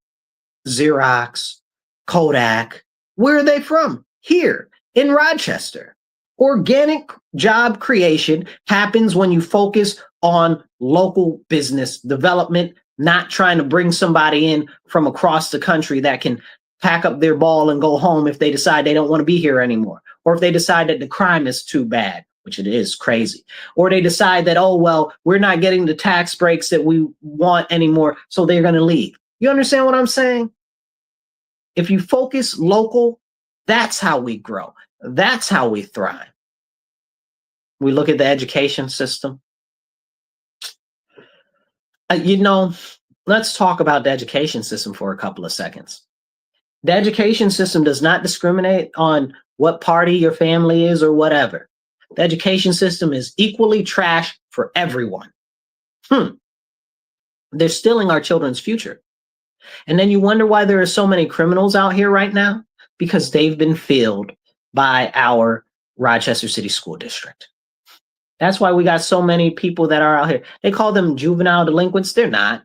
Xerox, Kodak. Where are they from? Here in Rochester. Organic job creation happens when you focus on local business development, not trying to bring somebody in from across the country that can pack up their ball and go home if they decide they don't want to be here anymore, or if they decide that the crime is too bad, which it is crazy, or they decide that, oh, well, we're not getting the tax breaks that we want anymore, so they're going to leave. You understand what I'm saying? If you focus local, that's how we grow. That's how we thrive. We look at the education system. Let's talk about the education system for a couple of seconds. The education system does not discriminate on what party your family is or whatever. The education system is equally trash for everyone. They're stealing our children's future. And then you wonder why there are so many criminals out here right now? Because they've been filled by our Rochester City School District. That's why we got so many people that are out here. They call them juvenile delinquents. They're not.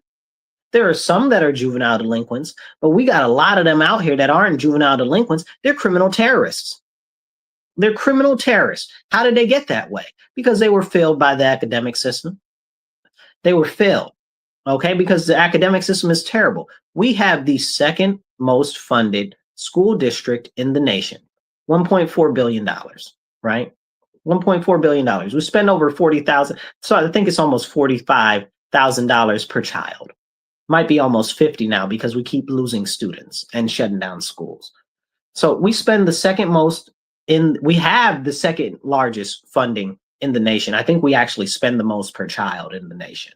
There are some that are juvenile delinquents, but we got a lot of them out here that aren't juvenile delinquents. They're criminal terrorists. They're criminal terrorists. How did they get that way? Because they were failed by the academic system. They were failed, okay? Because the academic system is terrible. We have the second most funded school district in the nation, $1.4 billion, right? $1.4 billion. We spend over 40,000. So I think it's almost $45,000 per child. Might be almost 50 now because we keep losing students and shutting down schools. So we spend the second most we have the second largest funding in the nation. I think we actually spend the most per child in the nation.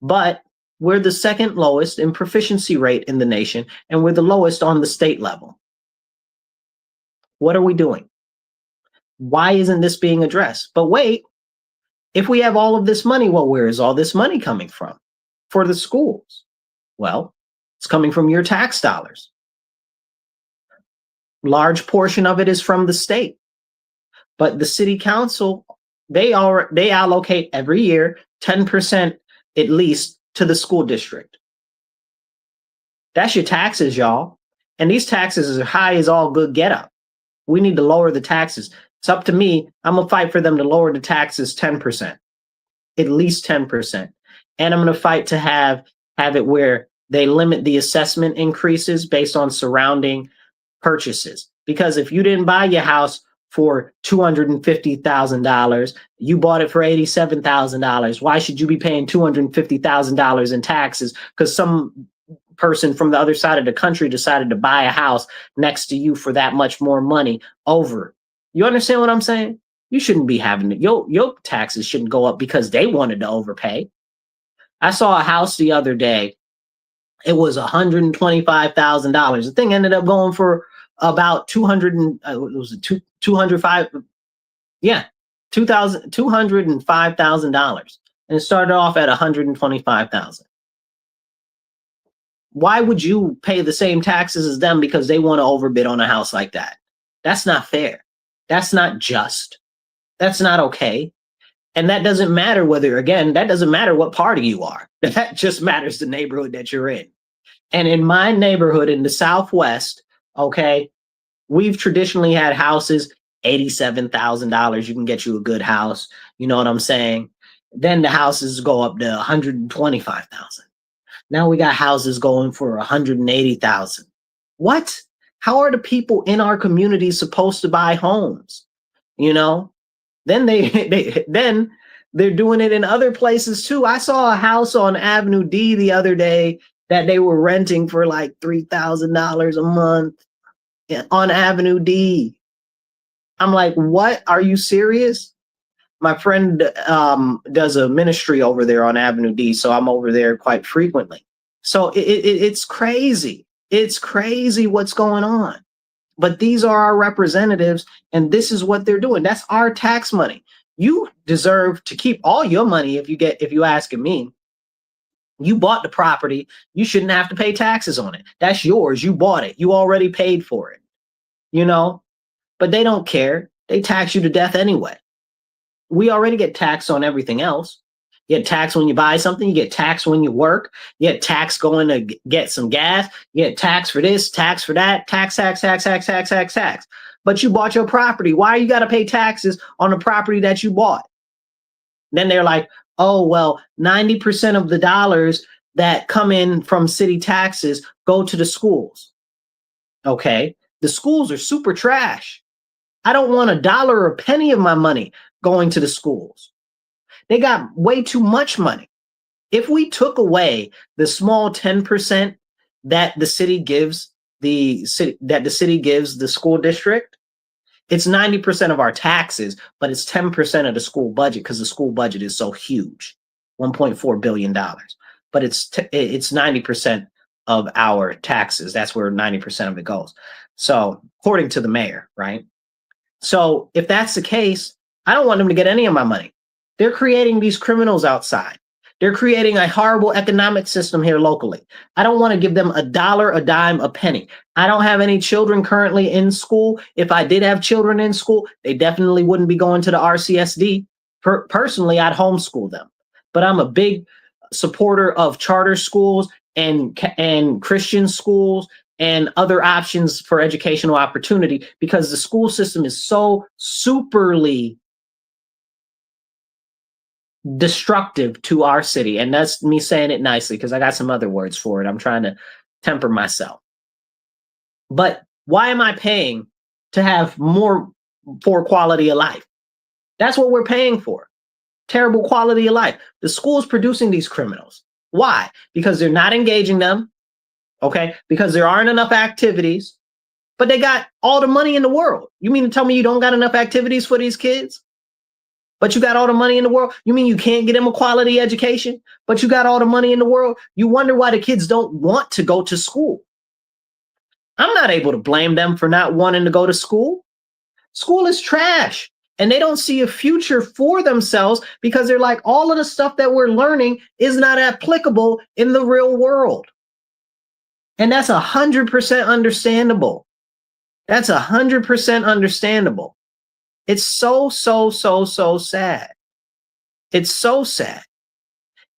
But we're the second lowest in proficiency rate in the nation, and we're the lowest on the state level. What are we doing? Why isn't this being addressed? But wait, if we have all of this money, well, where is all this money coming from for the schools? Well, it's coming from your tax dollars. Large portion of it is from the state. But the city council, they allocate every year 10% at least to the school district. That's your taxes, y'all. And these taxes is as high as all good get up. We need to lower the taxes. It's up to me. I'm going to fight for them to lower the taxes 10%, at least 10%. And I'm going to fight to have it where they limit the assessment increases based on surrounding purchases. Because if you didn't buy your house for $250,000, you bought it for $87,000, why should you be paying $250,000 in taxes because some person from the other side of the country decided to buy a house next to you for that much more money over? You understand what I'm saying? You shouldn't be having it. Your taxes shouldn't go up because they wanted to overpay. I saw a house the other day. It was $125,000. The thing ended up going for about 200 and was it 205? Yeah, $205,000, and it started off at 125,000. Why would you pay the same taxes as them because they want to overbid on a house like that? That's not fair. That's not just. That's not okay. And that doesn't matter that doesn't matter what party you are. That just matters the neighborhood that you're in. And in my neighborhood in the Southwest, okay, we've traditionally had houses, $87,000. You can get you a good house. You know what I'm saying? Then the houses go up to $125,000. Now we got houses going for $180,000. What? How are the people in our community supposed to buy homes? You know? Then they're doing it in other places too. I saw a house on Avenue D the other day that they were renting for like $3,000 a month on Avenue D. I'm like, what? Are you serious? My friend does a ministry over there on Avenue D, so I'm over there quite frequently. So it's crazy. It's crazy what's going on. But these are our representatives, and this is what they're doing. That's our tax money. You deserve to keep all your money if you asking me. You bought the property. You shouldn't have to pay taxes on it. That's yours. You bought it. You already paid for it. You know? But they don't care. They tax you to death anyway. We already get taxed on everything else. You get taxed when you buy something. You get taxed when you work. You get taxed going to get some gas. You get taxed for this, tax for that, tax. But you bought your property. Why you got to pay taxes on the property that you bought? Then they're like, oh, well, 90% of the dollars that come in from city taxes go to the schools. Okay, the schools are super trash. I don't want a dollar or a penny of my money going to the schools. They got way too much money. If we took away the small 10% that the city gives the school district, it's 90% of our taxes, but it's 10% of the school budget because the school budget is so huge, $1.4 billion. But it's 90% of our taxes. That's where 90% of it goes. So according to the mayor, right? So if that's the case, I don't want them to get any of my money. They're creating these criminals outside. They're creating a horrible economic system here locally. I don't want to give them a dollar, a dime, a penny. I don't have any children currently in school. If I did have children in school, they definitely wouldn't be going to the RCSD. Personally, I'd homeschool them. But I'm a big supporter of charter schools and Christian schools and other options for educational opportunity because the school system is so superly destructive to our city. And that's me saying it nicely because I got some other words for it. I'm trying to temper myself. But why am I paying to have more poor quality of life? That's what we're paying for. Terrible quality of life. The school's producing these criminals. Why? Because they're not engaging them. Okay? Because there aren't enough activities, but they got all the money in the world. You mean to tell me you don't got enough activities for these kids? But you got all the money in the world? You mean you can't get them a quality education? But you got all the money in the world? You wonder why the kids don't want to go to school. I'm not able to blame them for not wanting to go to school. School is trash. And they don't see a future for themselves because they're like, all of the stuff that we're learning is not applicable in the real world. And that's 100% understandable. That's 100% understandable. It's so sad. It's so sad.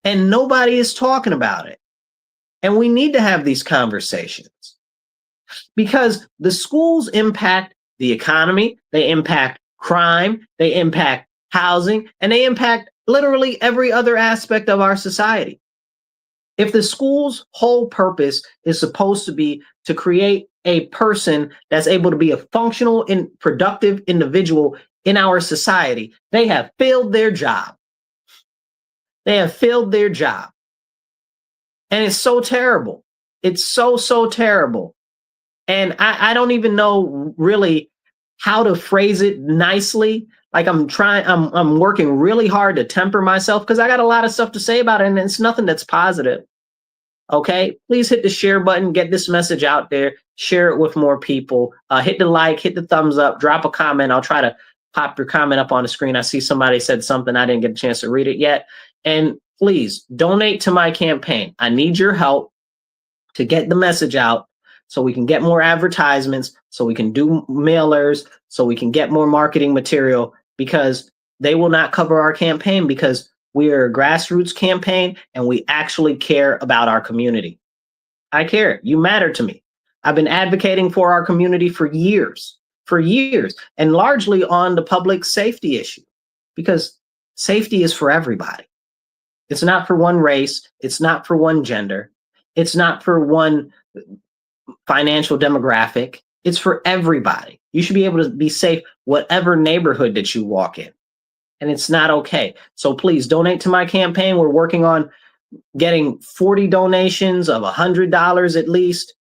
and nobody is talking about it. And we need to have these conversations because the schools impact the economy, they impact crime, they impact housing, and they impact literally every other aspect of our society. If the school's whole purpose is supposed to be to create a person that's able to be a functional and productive individual in our society, they have failed their job. They have failed their job. And it's so terrible. It's so, so terrible. And I don't even know really how to phrase it nicely. Like I'm working really hard to temper myself because I got a lot of stuff to say about it and it's nothing that's positive. Okay, please hit the share button, get this message out there, share it with more people. Hit the like, hit the thumbs up, drop a comment. I'll try to pop your comment up on the screen. I see somebody said something, I didn't get a chance to read it yet. And please donate to my campaign. I need your help to get the message out so we can get more advertisements, so we can do mailers, so we can get more marketing material, because they will not cover our campaign because we are a grassroots campaign and we actually care about our community. I care. You matter to me. I've been advocating for our community for years, and largely on the public safety issue, because safety is for everybody. It's not for one race. It's not for one gender. It's not for one financial demographic. It's for everybody. You should be able to be safe whatever neighborhood that you walk in. And it's not okay. So please donate to my campaign. We're working on getting 40 donations of $100 at least.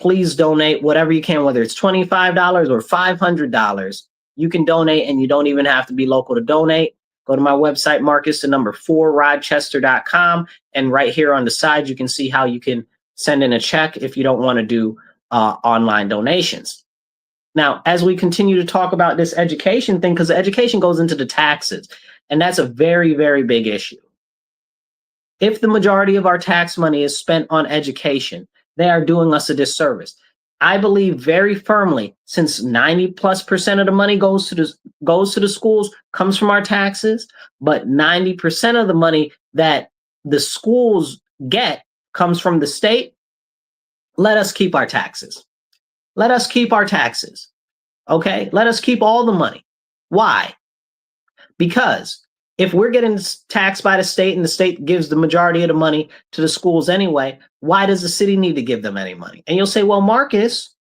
Please donate whatever you can, whether it's $25 or $500. You can donate and you don't even have to be local to donate. Go to my website, Marcus4Rochester.com. And right here on the side, you can see how you can send in a check if you don't want to do online donations. Now, as we continue to talk about this education thing, because the education goes into the taxes, and that's a very, very big issue. If the majority of our tax money is spent on education, they are doing us a disservice. I believe very firmly, since 90+% of the money goes to the schools, comes from our taxes, but 90% of the money that the schools get comes from the state. Let us keep our taxes. Let us keep our taxes. Okay? Let us keep all the money. Why? Because if we're getting taxed by the state and the state gives the majority of the money to the schools anyway, why does the city need to give them any money? And you'll say, well, Marcus,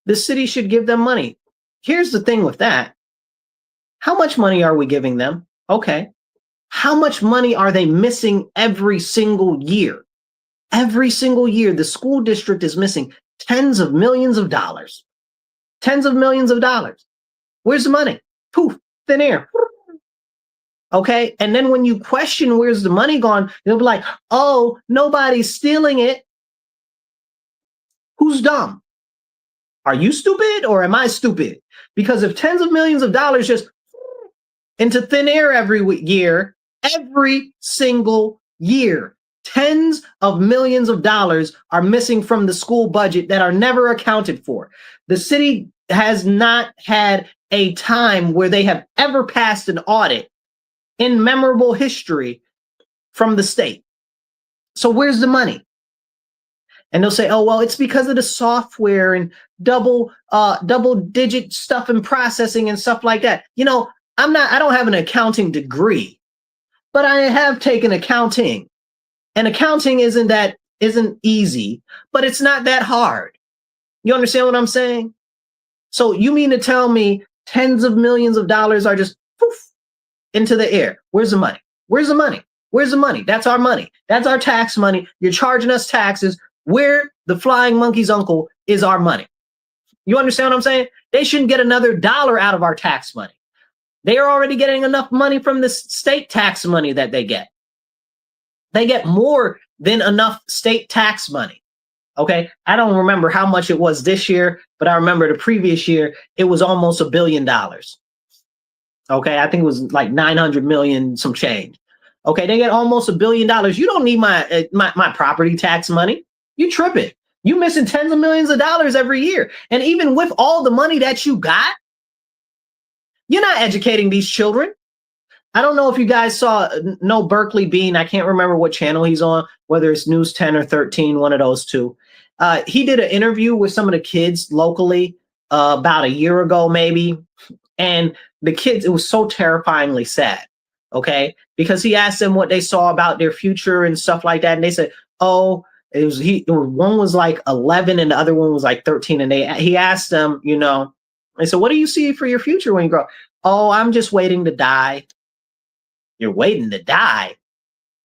the city should give them money. Here's the thing with that. How much money are we giving them? Okay. How much money are they missing every single year? Every single year, the school district is missing tens of millions of dollars. Tens of millions of dollars. Where's the money? Poof, thin air. Okay. And then when you question where's the money gone, they'll be like, oh, nobody's stealing it. Who's dumb? Are you stupid or am I stupid? Because if tens of millions of dollars just into thin air every year, every single year, tens of millions of dollars are missing from the school budget that are never accounted for. The city has not had a time where they have ever passed an audit in memorable history from the state. So where's the money? And they'll say, oh, well, it's because of the software and double digit stuff and processing and stuff like that. You know, I don't have an accounting degree, but I have taken accounting. And accounting isn't easy, but it's not that hard. You understand what I'm saying? So you mean to tell me tens of millions of dollars are just poof into the air? Where's the money? Where's the money? Where's the money? That's our money. That's our tax money. You're charging us taxes. Where the flying monkey's uncle is our money. You understand what I'm saying? They shouldn't get another dollar out of our tax money. They are already getting enough money from the state tax money that they get. They get more than enough state tax money. Okay. I don't remember how much it was this year, but I remember the previous year, it was almost $1 billion. Okay. I think it was like 900 million, some change. Okay. They get almost $1 billion. You don't need my property tax money. You tripping. You missing tens of millions of dollars every year. And even with all the money that you got, you're not educating these children. I don't know if you guys know Berkeley Bean. I can't remember what channel he's on, whether it's News 10 or 13, one of those two. He did an interview with some of the kids locally about a year ago, maybe. And the kids, it was so terrifyingly sad, okay? Because he asked them what they saw about their future and stuff like that. And they said, oh, one was like 11 and the other one was like 13. And he asked them, they said, what do you see for your future when you grow up? Oh, I'm just waiting to die. You're waiting to die?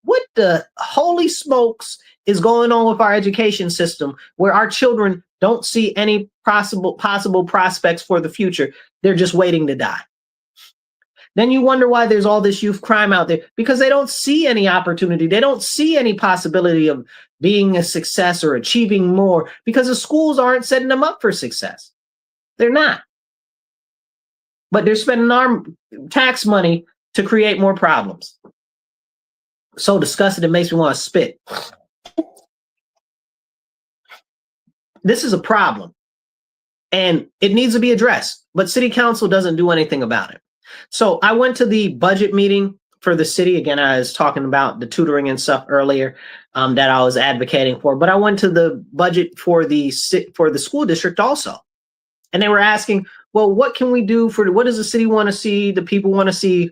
What the holy smokes is going on with our education system where our children don't see any possible prospects for the future? They're just waiting to die. Then you wonder why there's all this youth crime out there, because they don't see any opportunity. They don't see any possibility of being a success or achieving more because the schools aren't setting them up for success. They're not. But they're spending our tax money to create more problems. So disgusting, it makes me want to spit. This is a problem and it needs to be addressed, but city council doesn't do anything about it. So I went to the budget meeting for the city. Again, I was talking about the tutoring and stuff earlier that I was advocating for, but I went to the budget for the school district also. And they were asking, well, what can we do what does the city want to see, the people want to see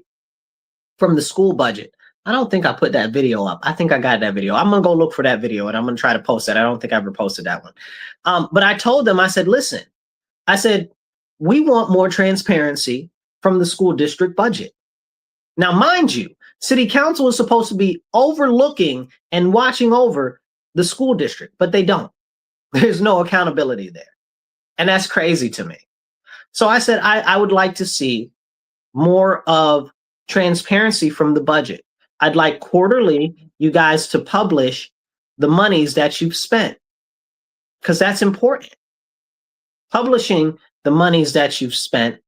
from the school budget? I don't think I put that video up. I think I got that video. I'm going to go look for that video and I'm going to try to post that. I don't think I ever posted that one. But I told them, I said, listen, I said, we want more transparency from the school district budget. Now, mind you, city council is supposed to be overlooking and watching over the school district, but they don't. There's no accountability there. And that's crazy to me. So I said, I would like to see more of transparency from the budget. I'd like quarterly you guys to publish the monies that you've spent, because that's important. Publishing the monies that you've spent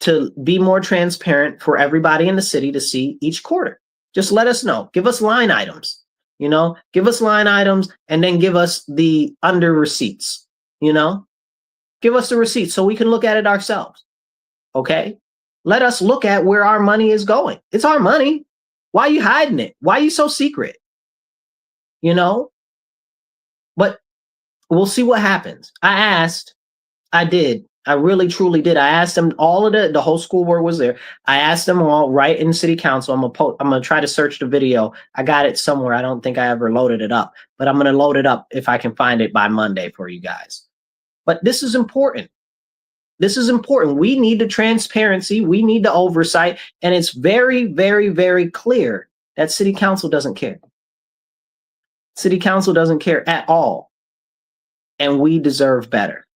to be more transparent for everybody in the city to see each quarter. Just let us know. Give us line items, give us line items and then give us the under receipts, give us the receipts so we can look at it ourselves. Okay. Let us look at where our money is going. It's our money. Why are you hiding it? Why are you so secret? But we'll see what happens. I really, truly did. I asked them all of the whole school board was there. I asked them all right in city council. I'm going to try to search the video. I got it somewhere. I don't think I ever loaded it up, but I'm going to load it up if I can find it by Monday for you guys. But this is important. This is important. We need the transparency. We need the oversight. And it's very, very, very clear that city council doesn't care. City council doesn't care at all. And we deserve better.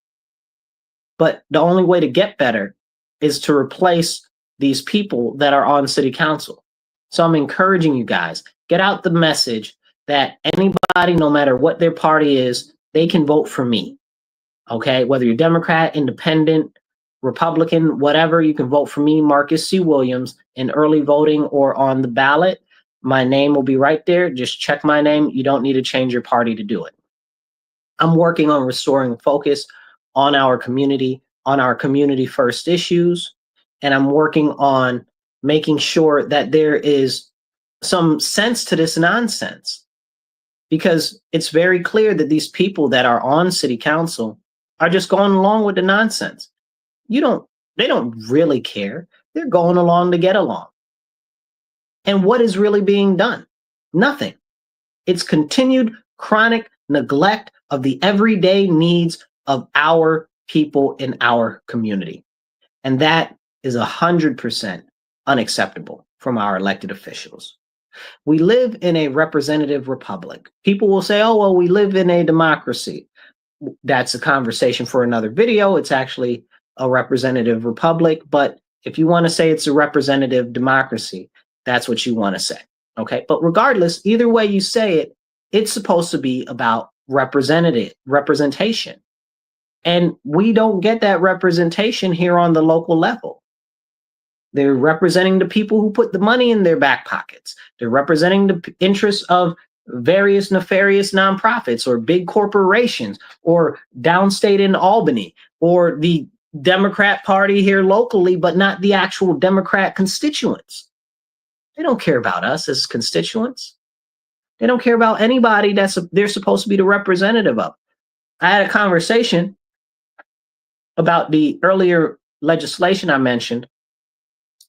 But the only way to get better is to replace these people that are on city council. So I'm encouraging you guys, get out the message that anybody, no matter what their party is, they can vote for me. Okay, whether you're Democrat, Independent, Republican, whatever, you can vote for me, Marcus C. Williams, in early voting or on the ballot. My name will be right there. Just check my name. You don't need to change your party to do it. I'm working on restoring focus on our community first issues. And I'm working on making sure that there is some sense to this nonsense, because it's very clear that these people that are on city council are just going along with the nonsense. They don't really care. They're going along to get along. And what is really being done? Nothing. It's continued chronic neglect of the everyday needs of our people in our community. And that is 100% unacceptable from our elected officials. We live in a representative republic. People will say, oh, well, we live in a democracy. That's a conversation for another video. It's actually a representative republic. But if you want to say it's a representative democracy, that's what you want to say. Okay. But regardless, either way you say it, it's supposed to be about representation. And we don't get that representation here on the local level. They're representing the people who put the money in their back pockets. They're representing the interests of various nefarious nonprofits or big corporations or downstate in Albany or the Democrat Party here locally, but not the actual Democrat constituents. They don't care about us as constituents. They don't care about anybody they're supposed to be the representative of. I had a conversation about the earlier legislation I mentioned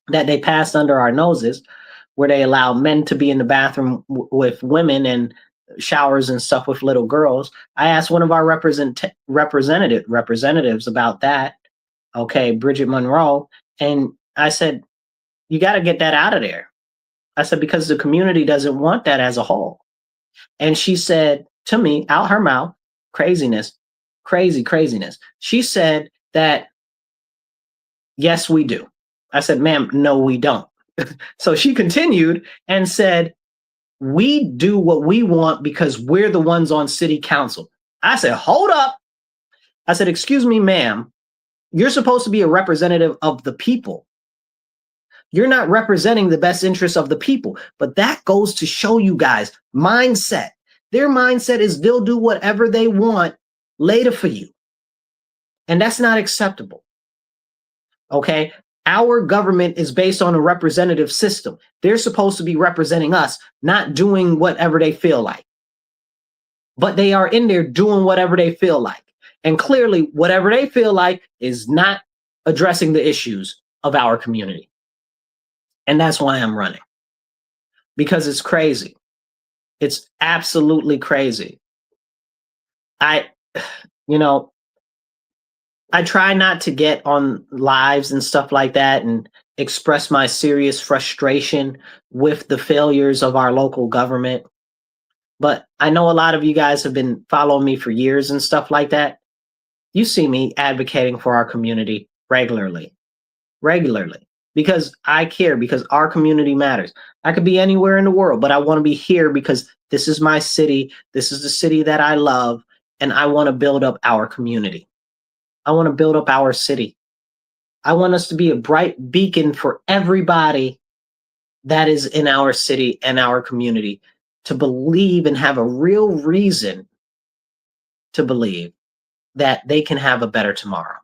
that they passed under our noses, where they allow men to be in the bathroom with women and showers and stuff with little girls. I asked one of our representatives about that. Okay, Bridget Monroe, and I said, you got to get that out of there. I said, because the community doesn't want that as a whole. And she said to me, out her mouth, craziness. She said that, yes, we do. I said, ma'am, no, we don't. So she continued and said, we do what we want because we're the ones on city council. I said, hold up. I said, excuse me, ma'am, you're supposed to be a representative of the people. You're not representing the best interests of the people. But that goes to show you guys mindset. Their mindset is they'll do whatever they want later for you. And that's not acceptable. Okay? Our government is based on a representative system. They're supposed to be representing us, not doing whatever they feel like. But they are in there doing whatever they feel like. And clearly, whatever they feel like is not addressing the issues of our community. And that's why I'm running. Because it's crazy. It's absolutely crazy. I try not to get on lives and stuff like that and express my serious frustration with the failures of our local government. But I know a lot of you guys have been following me for years and stuff like that. You see me advocating for our community regularly, because I care, because our community matters. I could be anywhere in the world, but I want to be here because this is my city. This is the city that I love, and I want to build up our community. I want to build up our city. I want us to be a bright beacon for everybody that is in our city and our community to believe and have a real reason to believe that they can have a better tomorrow.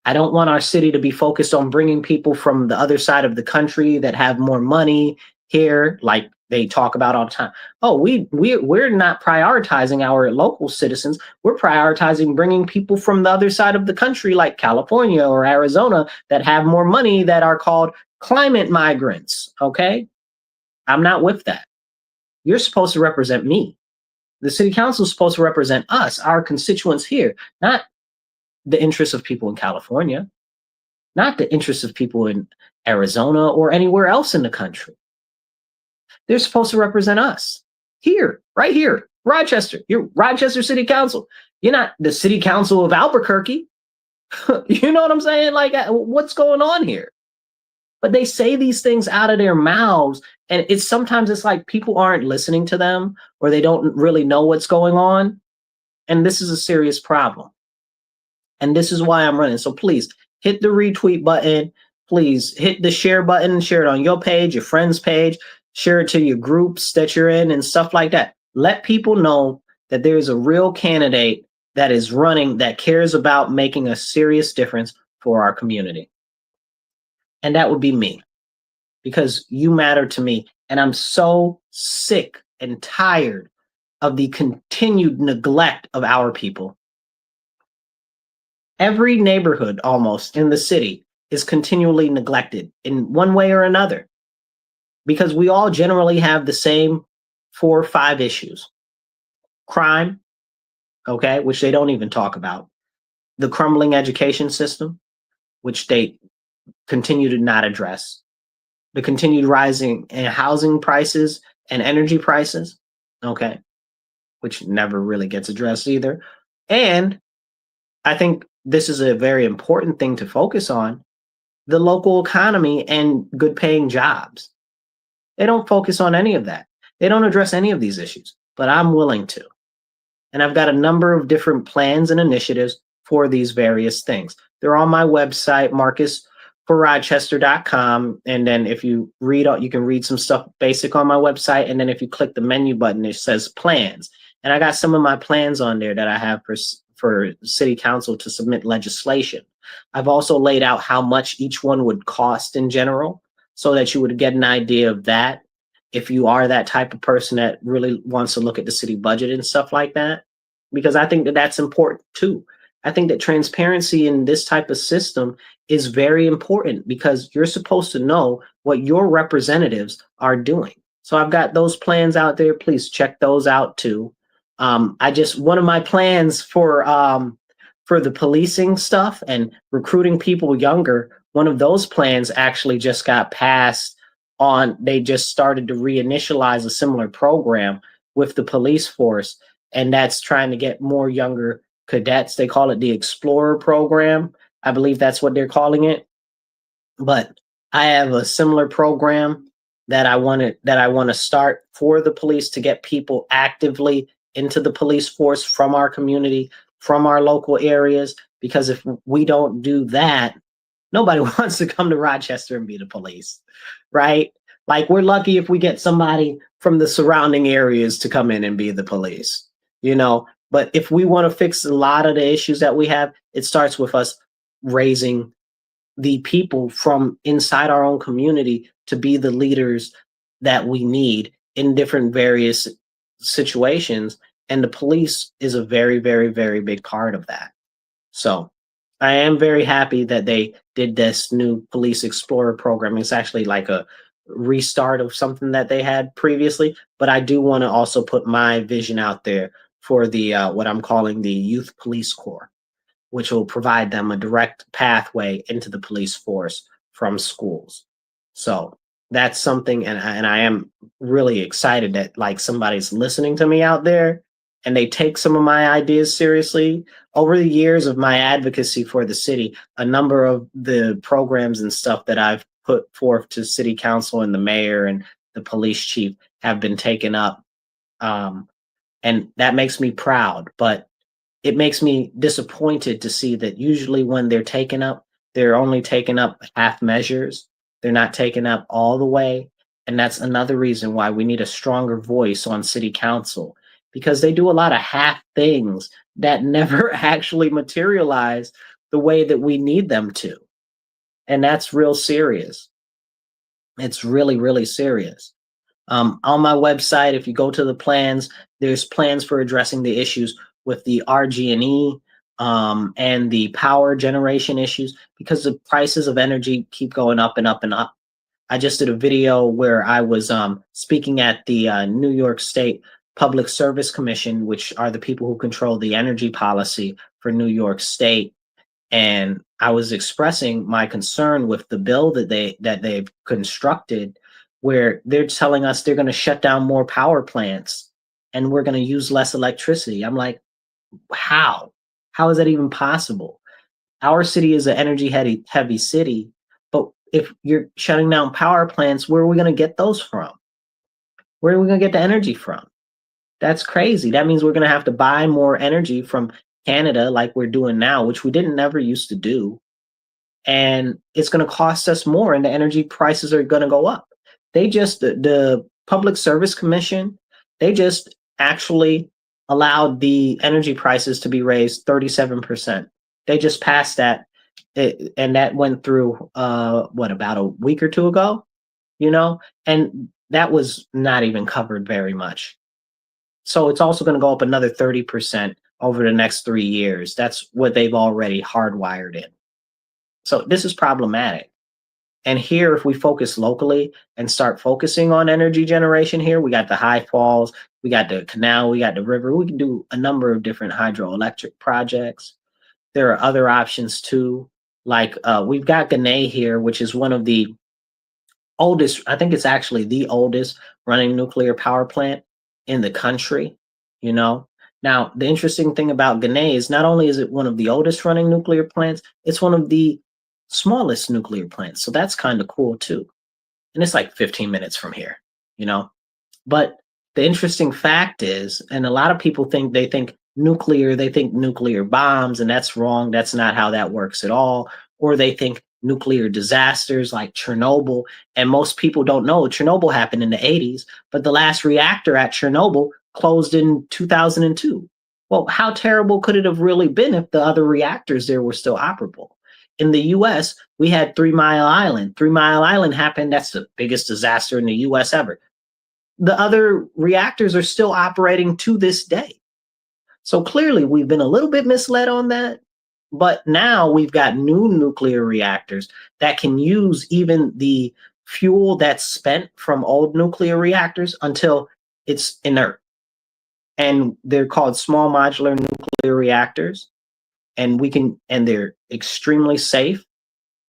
I don't want our city to be focused on bringing people from the other side of the country that have more money here, like they talk about all the time. Oh, we're not prioritizing our local citizens. We're prioritizing bringing people from the other side of the country, like California or Arizona, that have more money, that are called climate migrants. Okay, I'm not with that. You're supposed to represent me. The city council is supposed to represent us, our constituents here, not the interests of people in California, not the interests of people in Arizona or anywhere else in the country. They're supposed to represent us here, right here, Rochester. You're Rochester City Council. You're not the City Council of Albuquerque. You know what I'm saying? Like, what's going on here? But they say these things out of their mouths, and sometimes it's like people aren't listening to them, or they don't really know what's going on. And this is a serious problem. And this is why I'm running. So please hit the retweet button. Please hit the share button. Share it on your page, your friend's page. Share it to your groups that you're in and stuff like that. Let people know that there is a real candidate that is running, that cares about making a serious difference for our community. And that would be me, because you matter to me. And I'm so sick and tired of the continued neglect of our people. Every neighborhood almost in the city is continually neglected in one way or another, because we all generally have the same 4 or 5 issues. Crime, okay, which they don't even talk about. The crumbling education system, which they continue to not address. The continued rising in housing prices and energy prices, okay, which never really gets addressed either. And I think this is a very important thing to focus on: the local economy and good paying jobs. They don't focus on any of that. They don't address any of these issues, but I'm willing to. And I've got a number of different plans and initiatives for these various things. They're on my website, marcusforrochester.com. And then if you read, you can read some stuff basic on my website. And then if you click the menu button, it says plans. And I got some of my plans on there that I have for city council to submit legislation. I've also laid out how much each one would cost in general, so that you would get an idea of that if you are that type of person that really wants to look at the city budget and stuff like that, because I think that that's important too. I think that transparency in this type of system is very important because you're supposed to know what your representatives are doing. So I've got those plans out there. Please check those out too. I just one of my plans for the policing stuff and recruiting people younger. One of those plans actually just got passed on. They just started to reinitialize a similar program with the police force, and that's trying to get more younger cadets. They call it the Explorer program. I believe that's what they're calling it. But I have a similar program that I want to start for the police to get people actively into the police force from our community, from our local areas. Because if we don't do that, nobody wants to come to Rochester and be the police, right? Like we're lucky if we get somebody from the surrounding areas to come in and be the police, you know. But if we want to fix a lot of the issues that we have, it starts with us raising the people from inside our own community to be the leaders that we need in different various situations. And the police is a very, very, very big part of that. So I am very happy that they did this new Police Explorer program. It's actually like a restart of something that they had previously, but I do want to also put my vision out there for the what I'm calling the Youth Police Corps, which will provide them a direct pathway into the police force from schools. So that's something, and I am really excited that like somebody's listening to me out there and they take some of my ideas seriously. Over the years of my advocacy for the city, a number of the programs and stuff that I've put forth to city council and the mayor and the police chief have been taken up. And that makes me proud, but it makes me disappointed to see that usually when they're taken up, they're only taken up half measures. They're not taken up all the way. And that's another reason why we need a stronger voice on city council, because they do a lot of half things that never actually materialize the way that we need them to. And that's real serious. It's really, really serious. On my website, if you go to the plans, there's plans for addressing the issues with the RG&E and the power generation issues, because the prices of energy keep going up and up and up. I just did a video where I was speaking at the New York State Public Service Commission, which are the people who control the energy policy for New York State. And I was expressing my concern with the bill that they've constructed, where they're telling us they're going to shut down more power plants and we're going to use less electricity. I'm like, how? How is that even possible? Our city is an energy heavy city, but if you're shutting down power plants, where are we going to get those from? Where are we going to get the energy from? That's crazy. That means we're going to have to buy more energy from Canada like we're doing now, which we didn't never used to do. And it's going to cost us more and the energy prices are going to go up. The Public Service Commission, they just actually allowed the energy prices to be raised 37%. They just passed that, and that went through about a week or two ago, and that was not even covered very much. So it's also going to go up another 30% over the next 3 years. That's what they've already hardwired in. So this is problematic. And here, if we focus locally and start focusing on energy generation here, we got the High Falls, we got the canal, we got the river. We can do a number of different hydroelectric projects. There are other options too. Like we've got Gunay here, which is one of the oldest, I think it's actually the oldest running nuclear power plant in the country, Now, the interesting thing about Gunay is not only is it one of the oldest running nuclear plants, it's one of the smallest nuclear plants. So that's kind of cool too. And it's like 15 minutes from here, But the interesting fact is, and a lot of people think they think nuclear bombs, and that's wrong. That's not how that works at all. Or they think nuclear disasters like Chernobyl. And most people don't know Chernobyl happened in the 80s, but the last reactor at Chernobyl closed in 2002. Well, how terrible could it have really been if the other reactors there were still operable? In the US, we had 3 Mile Island. 3 Mile Island happened. That's the biggest disaster in the US ever. The other reactors are still operating to this day. So clearly, we've been a little bit misled on that. But now we've got new nuclear reactors that can use even the fuel that's spent from old nuclear reactors until it's inert. And they're called small modular nuclear reactors. And they're extremely safe.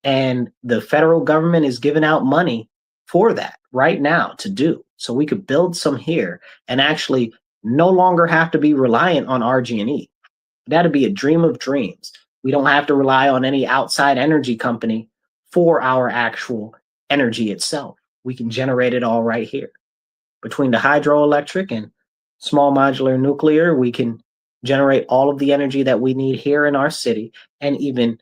And the federal government is giving out money for that right now to do. So we could build some here and actually no longer have to be reliant on RG&E. That'd be a dream of dreams. We don't have to rely on any outside energy company for our actual energy itself. We can generate it all right here. Between the hydroelectric and small modular nuclear, we can generate all of the energy that we need here in our city and even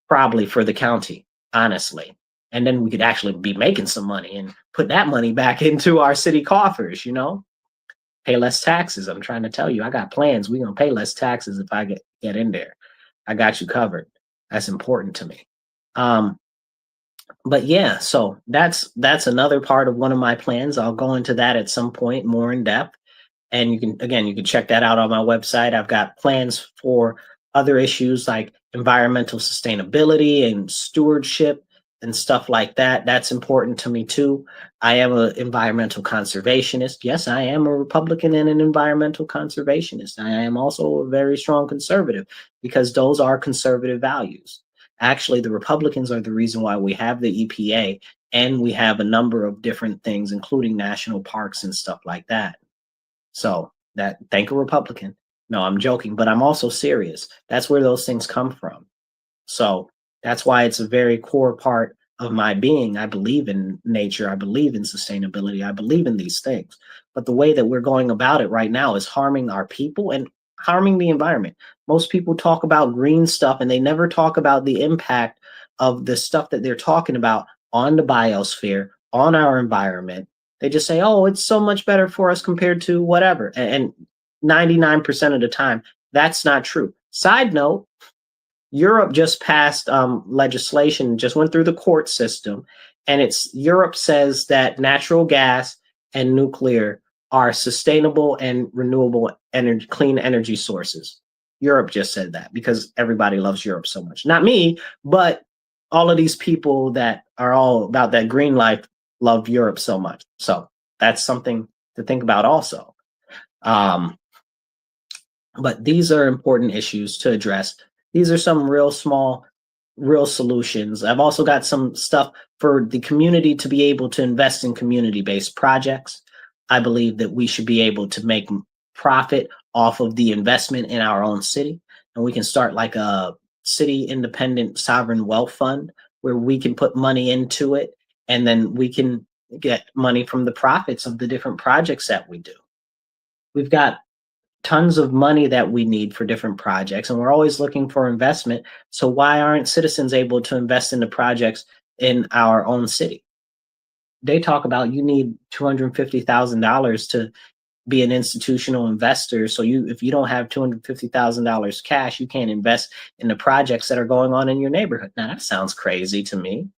probably for the county, honestly. And then we could actually be making some money and put that money back into our city coffers, pay less taxes. I'm trying to tell you, I got plans. We're going to pay less taxes if I get in there. I got you covered. That's important to me. But yeah, so that's another part of one of my plans. I'll go into that at some point more in depth. And you can check that out on my website. I've got plans for other issues like environmental sustainability and stewardship and stuff like that. That's important to me too. I am an environmental conservationist. Yes, I am a Republican and an environmental conservationist. I am also a very strong conservative because those are conservative values. Actually, the Republicans are the reason why we have the EPA and we have a number of different things, including national parks and stuff like that. So thank a Republican. No, I'm joking, but I'm also serious. That's where those things come from. So that's why it's a very core part of my being. I believe in nature. I believe in sustainability. I believe in these things. But the way that we're going about it right now is harming our people and harming the environment. Most people talk about green stuff and they never talk about the impact of the stuff that they're talking about on the biosphere, on our environment. They just say, oh, it's so much better for us compared to whatever. And 99% of the time, that's not true. Side note, Europe just passed legislation, just went through the court system, and Europe says that natural gas and nuclear are sustainable and renewable energy, clean energy sources. Europe just said that because everybody loves Europe so much. Not me, but all of these people that are all about that green life love Europe so much. So that's something to think about also. But these are important issues to address. These are some real solutions. I've also got some stuff for the community to be able to invest in community-based projects. I believe that we should be able to make profit off of the investment in our own city. And we can start like a city independent sovereign wealth fund where we can put money into it. And then we can get money from the profits of the different projects that we do. We've got tons of money that we need for different projects, and we're always looking for investment. So why aren't citizens able to invest in the projects in our own city? They talk about you need $250,000 to be an institutional investor. So if you don't have $250,000 cash, you can't invest in the projects that are going on in your neighborhood. Now that sounds crazy to me.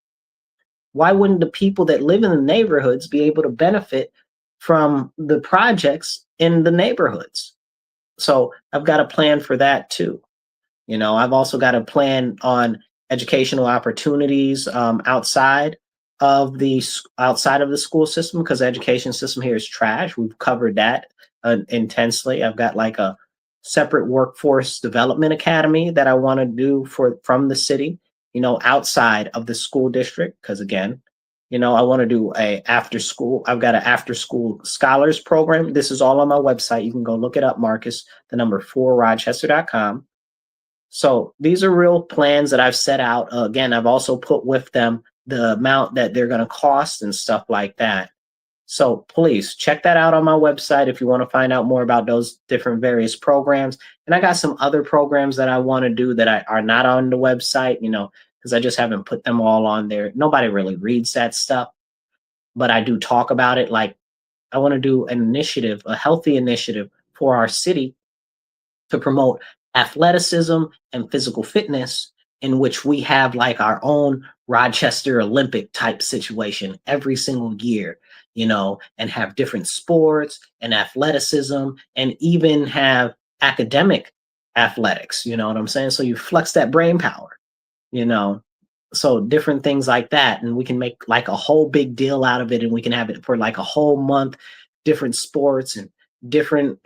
Why wouldn't the people that live in the neighborhoods be able to benefit from the projects in the neighborhoods? So I've got a plan for that too. I've also got a plan on educational opportunities outside of the school system, because the education system here is trash. We've covered that intensely. I've got like a separate workforce development academy that I want to do from the city, outside of the school district. Because again, I want to do I've got an after school scholars program. This is all on my website. You can go look it up, Marcus, the number 4 Rochester.com. So these are real plans that I've set out. Again, I've also put with them the amount that they're going to cost and stuff like that. So please check that out on my website if you want to find out more about those different various programs. And I got some other programs that I want to do that are not on the website, because I just haven't put them all on there. Nobody really reads that stuff, but I do talk about it. Like I want to do an initiative, a healthy initiative for our city to promote athleticism and physical fitness in which we have like our own Rochester Olympic type situation every single year, and have different sports and athleticism and even have academic athletics, you know what I'm saying? So you flex that brain power, you know. So different things like that, and we can make like a whole big deal out of it, and we can have it for like a whole month, different sports and different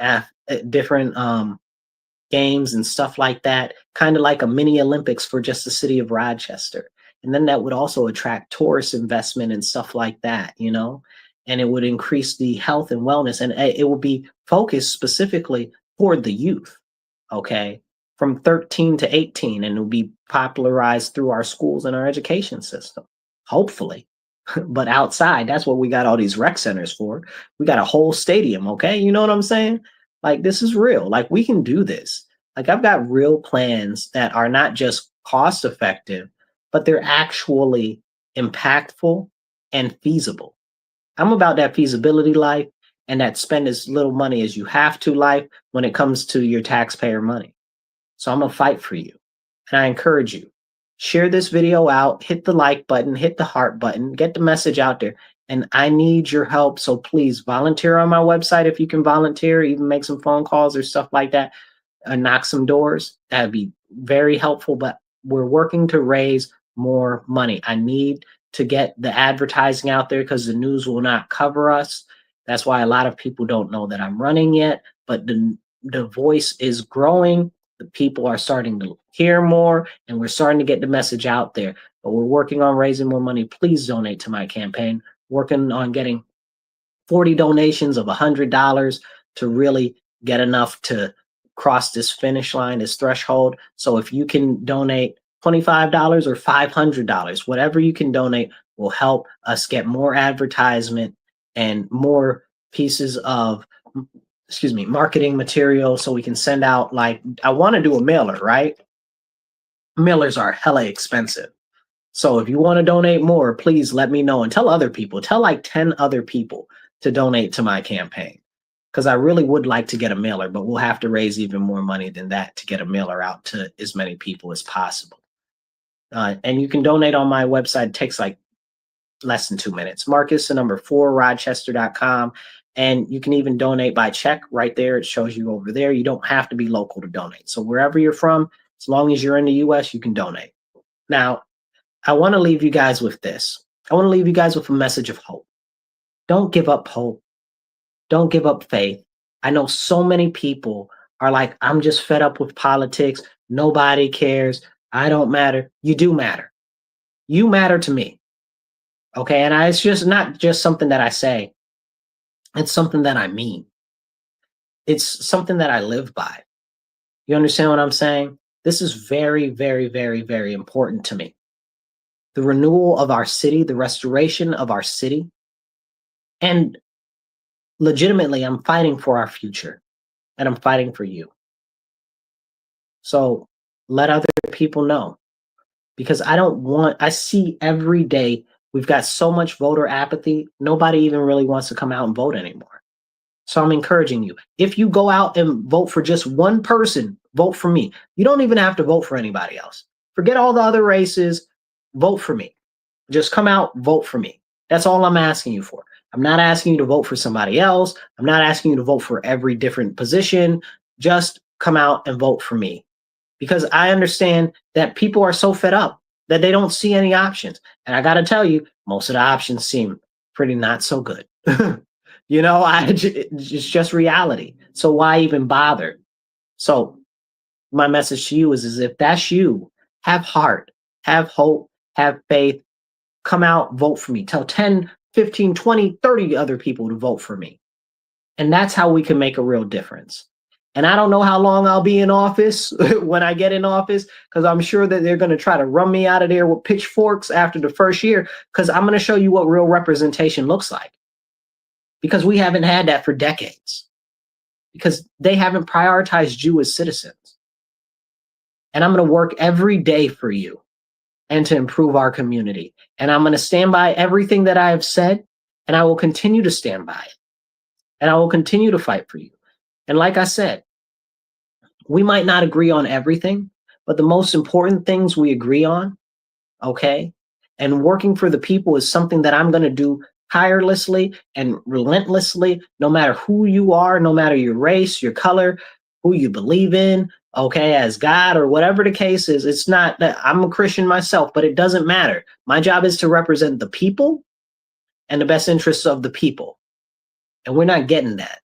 games and stuff like that, kind of like a mini Olympics for just the city of Rochester. And then that would also attract tourist investment and stuff like that, and it would increase the health and wellness, and it would be focused specifically toward the youth, okay, from 13 to 18, and it will be popularized through our schools and our education system, hopefully. But outside, that's what we got all these rec centers for. We got a whole stadium, okay? You know what I'm saying? Like, this is real. Like, we can do this. Like, I've got real plans that are not just cost effective, but they're actually impactful and feasible. I'm about that feasibility life and that spend as little money as you have to life when it comes to your taxpayer money. So I'm gonna fight for you. And I encourage you, share this video out, hit the like button, hit the heart button, get the message out there. And I need your help. So please volunteer on my website if you can volunteer, even make some phone calls or stuff like that, knock some doors. That'd be very helpful. But we're working to raise more money. I need to get the advertising out there because the news will not cover us. That's why a lot of people don't know that I'm running yet, but the voice is growing. The people are starting to hear more, and we're starting to get the message out there. But we're working on raising more money. Please donate to my campaign. Working on getting 40 donations of $100 to really get enough to cross this finish line, this threshold. So if you can donate $25 or $500, whatever you can donate will help us get more advertisement and more pieces of marketing material so we can send out, like, I want to do a mailer, right? Mailers are hella expensive. So if you want to donate more, please let me know and tell other people, tell like 10 other people to donate to my campaign. Because I really would like to get a mailer, but we'll have to raise even more money than that to get a mailer out to as many people as possible. And you can donate on my website. It takes like less than 2 minutes. Marcus, the number 4, Rochester.com. And you can even donate by check right there. It shows you over there. You don't have to be local to donate. So wherever you're from, as long as you're in the US, you can donate. Now, I want to leave you guys with this. I want to leave you guys with a message of hope. Don't give up hope. Don't give up faith. I know so many people are like, I'm just fed up with politics. Nobody cares. I don't matter. You do matter. You matter to me. Okay. And it's just not just something that I say. It's something that I mean. It's something that I live by. You understand what I'm saying? This is very, very, very, very important to me. The renewal of our city, the restoration of our city. And legitimately, I'm fighting for our future, and I'm fighting for you. So let other people know, because I see every day we've got so much voter apathy. Nobody even really wants to come out and vote anymore. So I'm encouraging you. If you go out and vote for just one person, vote for me. You don't even have to vote for anybody else. Forget all the other races. Vote for me. Just come out, vote for me. That's all I'm asking you for. I'm not asking you to vote for somebody else. I'm not asking you to vote for every different position. Just come out and vote for me. Because I understand that people are so fed up that they don't see any options. And I got to tell you, most of the options seem pretty not so good. It's just reality. So why even bother? So my message to you is if that's you, have heart, have hope, have faith, come out, vote for me. Tell 10, 15, 20, 30 other people to vote for me. And that's how we can make a real difference. And I don't know how long I'll be in office when I get in office, because I'm sure that they're going to try to run me out of there with pitchforks after the first year, because I'm going to show you what real representation looks like. Because we haven't had that for decades. Because they haven't prioritized you as citizens. And I'm going to work every day for you and to improve our community. And I'm going to stand by everything that I have said, and I will continue to stand by it. And I will continue to fight for you. And like I said, we might not agree on everything, but the most important things we agree on, okay? And working for the people is something that I'm going to do tirelessly and relentlessly, no matter who you are, no matter your race, your color, who you believe in, okay, as God or whatever the case is. It's not that I'm a Christian myself, but it doesn't matter. My job is to represent the people and the best interests of the people. And we're not getting that.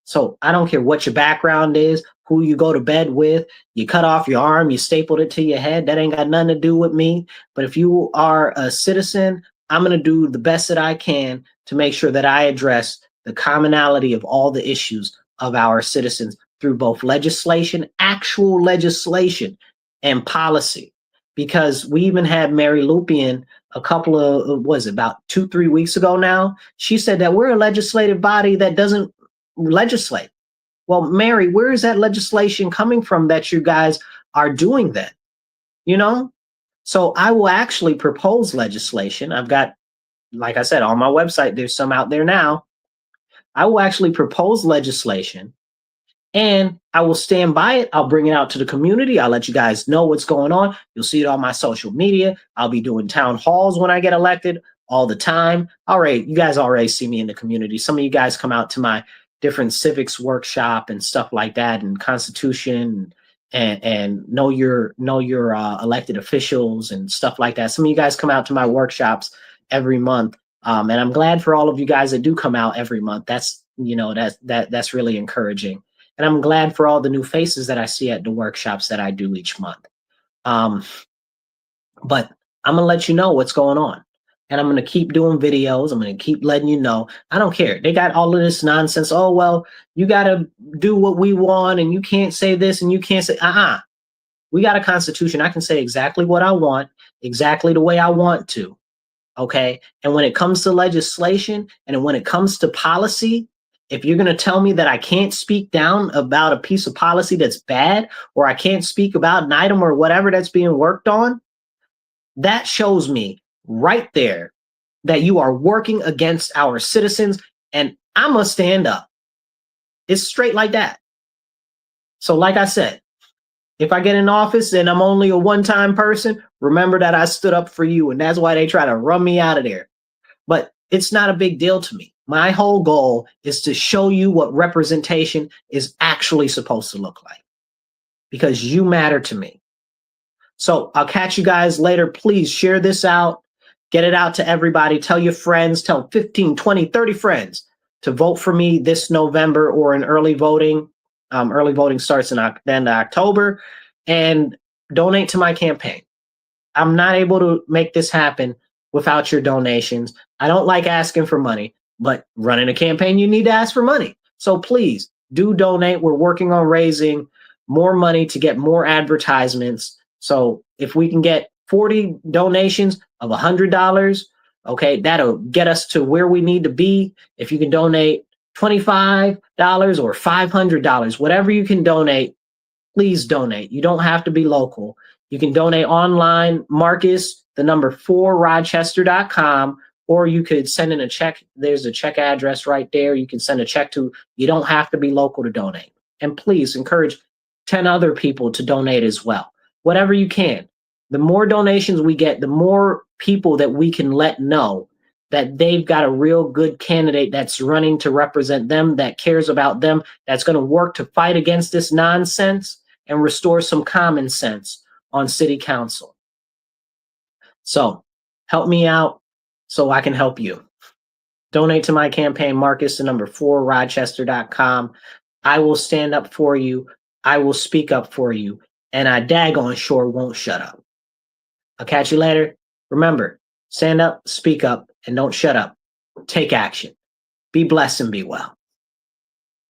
So I don't care what your background is, who you go to bed with, you cut off your arm, you stapled it to your head. That ain't got nothing to do with me. But if you are a citizen, I'm going to do the best that I can to make sure that I address the commonality of all the issues of our citizens through both legislation, actual legislation, and policy. Because we even had Mary Lupian a couple of, was it about 2-3 weeks ago now? She said that we're a legislative body that doesn't legislate. Well, Mary, where is that legislation coming from that you guys are doing that? You know? So I will actually propose legislation. I've got, like I said, on my website, there's some out there now. I will actually propose legislation and I will stand by it. I'll bring it out to the community. I'll let you guys know what's going on. You'll see it on my social media. I'll be doing town halls when I get elected all the time. All right, you guys already see me in the community. Some of you guys come out to my different civics workshop and stuff like that, and Constitution and know your elected officials and stuff like that. Some of you guys come out to my workshops every month, and I'm glad for all of you guys that do come out every month. That's that's really encouraging. And I'm glad for all the new faces that I see at the workshops that I do each month. But I'm going to let you know what's going on. And I'm going to keep doing videos. I'm going to keep letting you know. I don't care. They got all of this nonsense. Oh, well, you got to do what we want and you can't say this and you can't say, we got a constitution. I can say exactly what I want, exactly the way I want to. Okay. And when it comes to legislation and when it comes to policy, if you're going to tell me that I can't speak down about a piece of policy that's bad, or I can't speak about an item or whatever that's being worked on, that shows me right there that you are working against our citizens, and I must stand up. It's straight like that. So like I said, if I get in office and I'm only a one-time person, remember that I stood up for you, and that's why they try to run me out of there. But it's not a big deal to me. My whole goal is to show you what representation is actually supposed to look like, because you matter to me. So I'll catch you guys later. Please share this out. Get it out to everybody. Tell your friends. Tell 15, 20, 30 friends to vote for me this November or in early voting. Early voting starts in the end of October. And donate to my campaign. I'm not able to make this happen without your donations. I don't like asking for money, but running a campaign, you need to ask for money. So please do donate. We're working on raising more money to get more advertisements. So if we can get 40 donations of $100, okay, that'll get us to where we need to be. If you can donate $25 or $500, whatever you can donate, please donate. You don't have to be local. You can donate online, Marcus, the number 4, Rochester.com, or you could send in a check. There's a check address right there. You can send a check to. You don't have to be local to donate. And please encourage 10 other people to donate as well. Whatever you can. The more donations we get, the more people that we can let know that they've got a real good candidate that's running to represent them, that cares about them, that's going to work to fight against this nonsense and restore some common sense on city council. So help me out so I can help you. Donate to my campaign, Marcus, the number 4, Rochester.com. I will stand up for you. I will speak up for you. And I daggone sure won't shut up. I'll catch you later. Remember, stand up, speak up, and don't shut up. Take action. Be blessed and be well.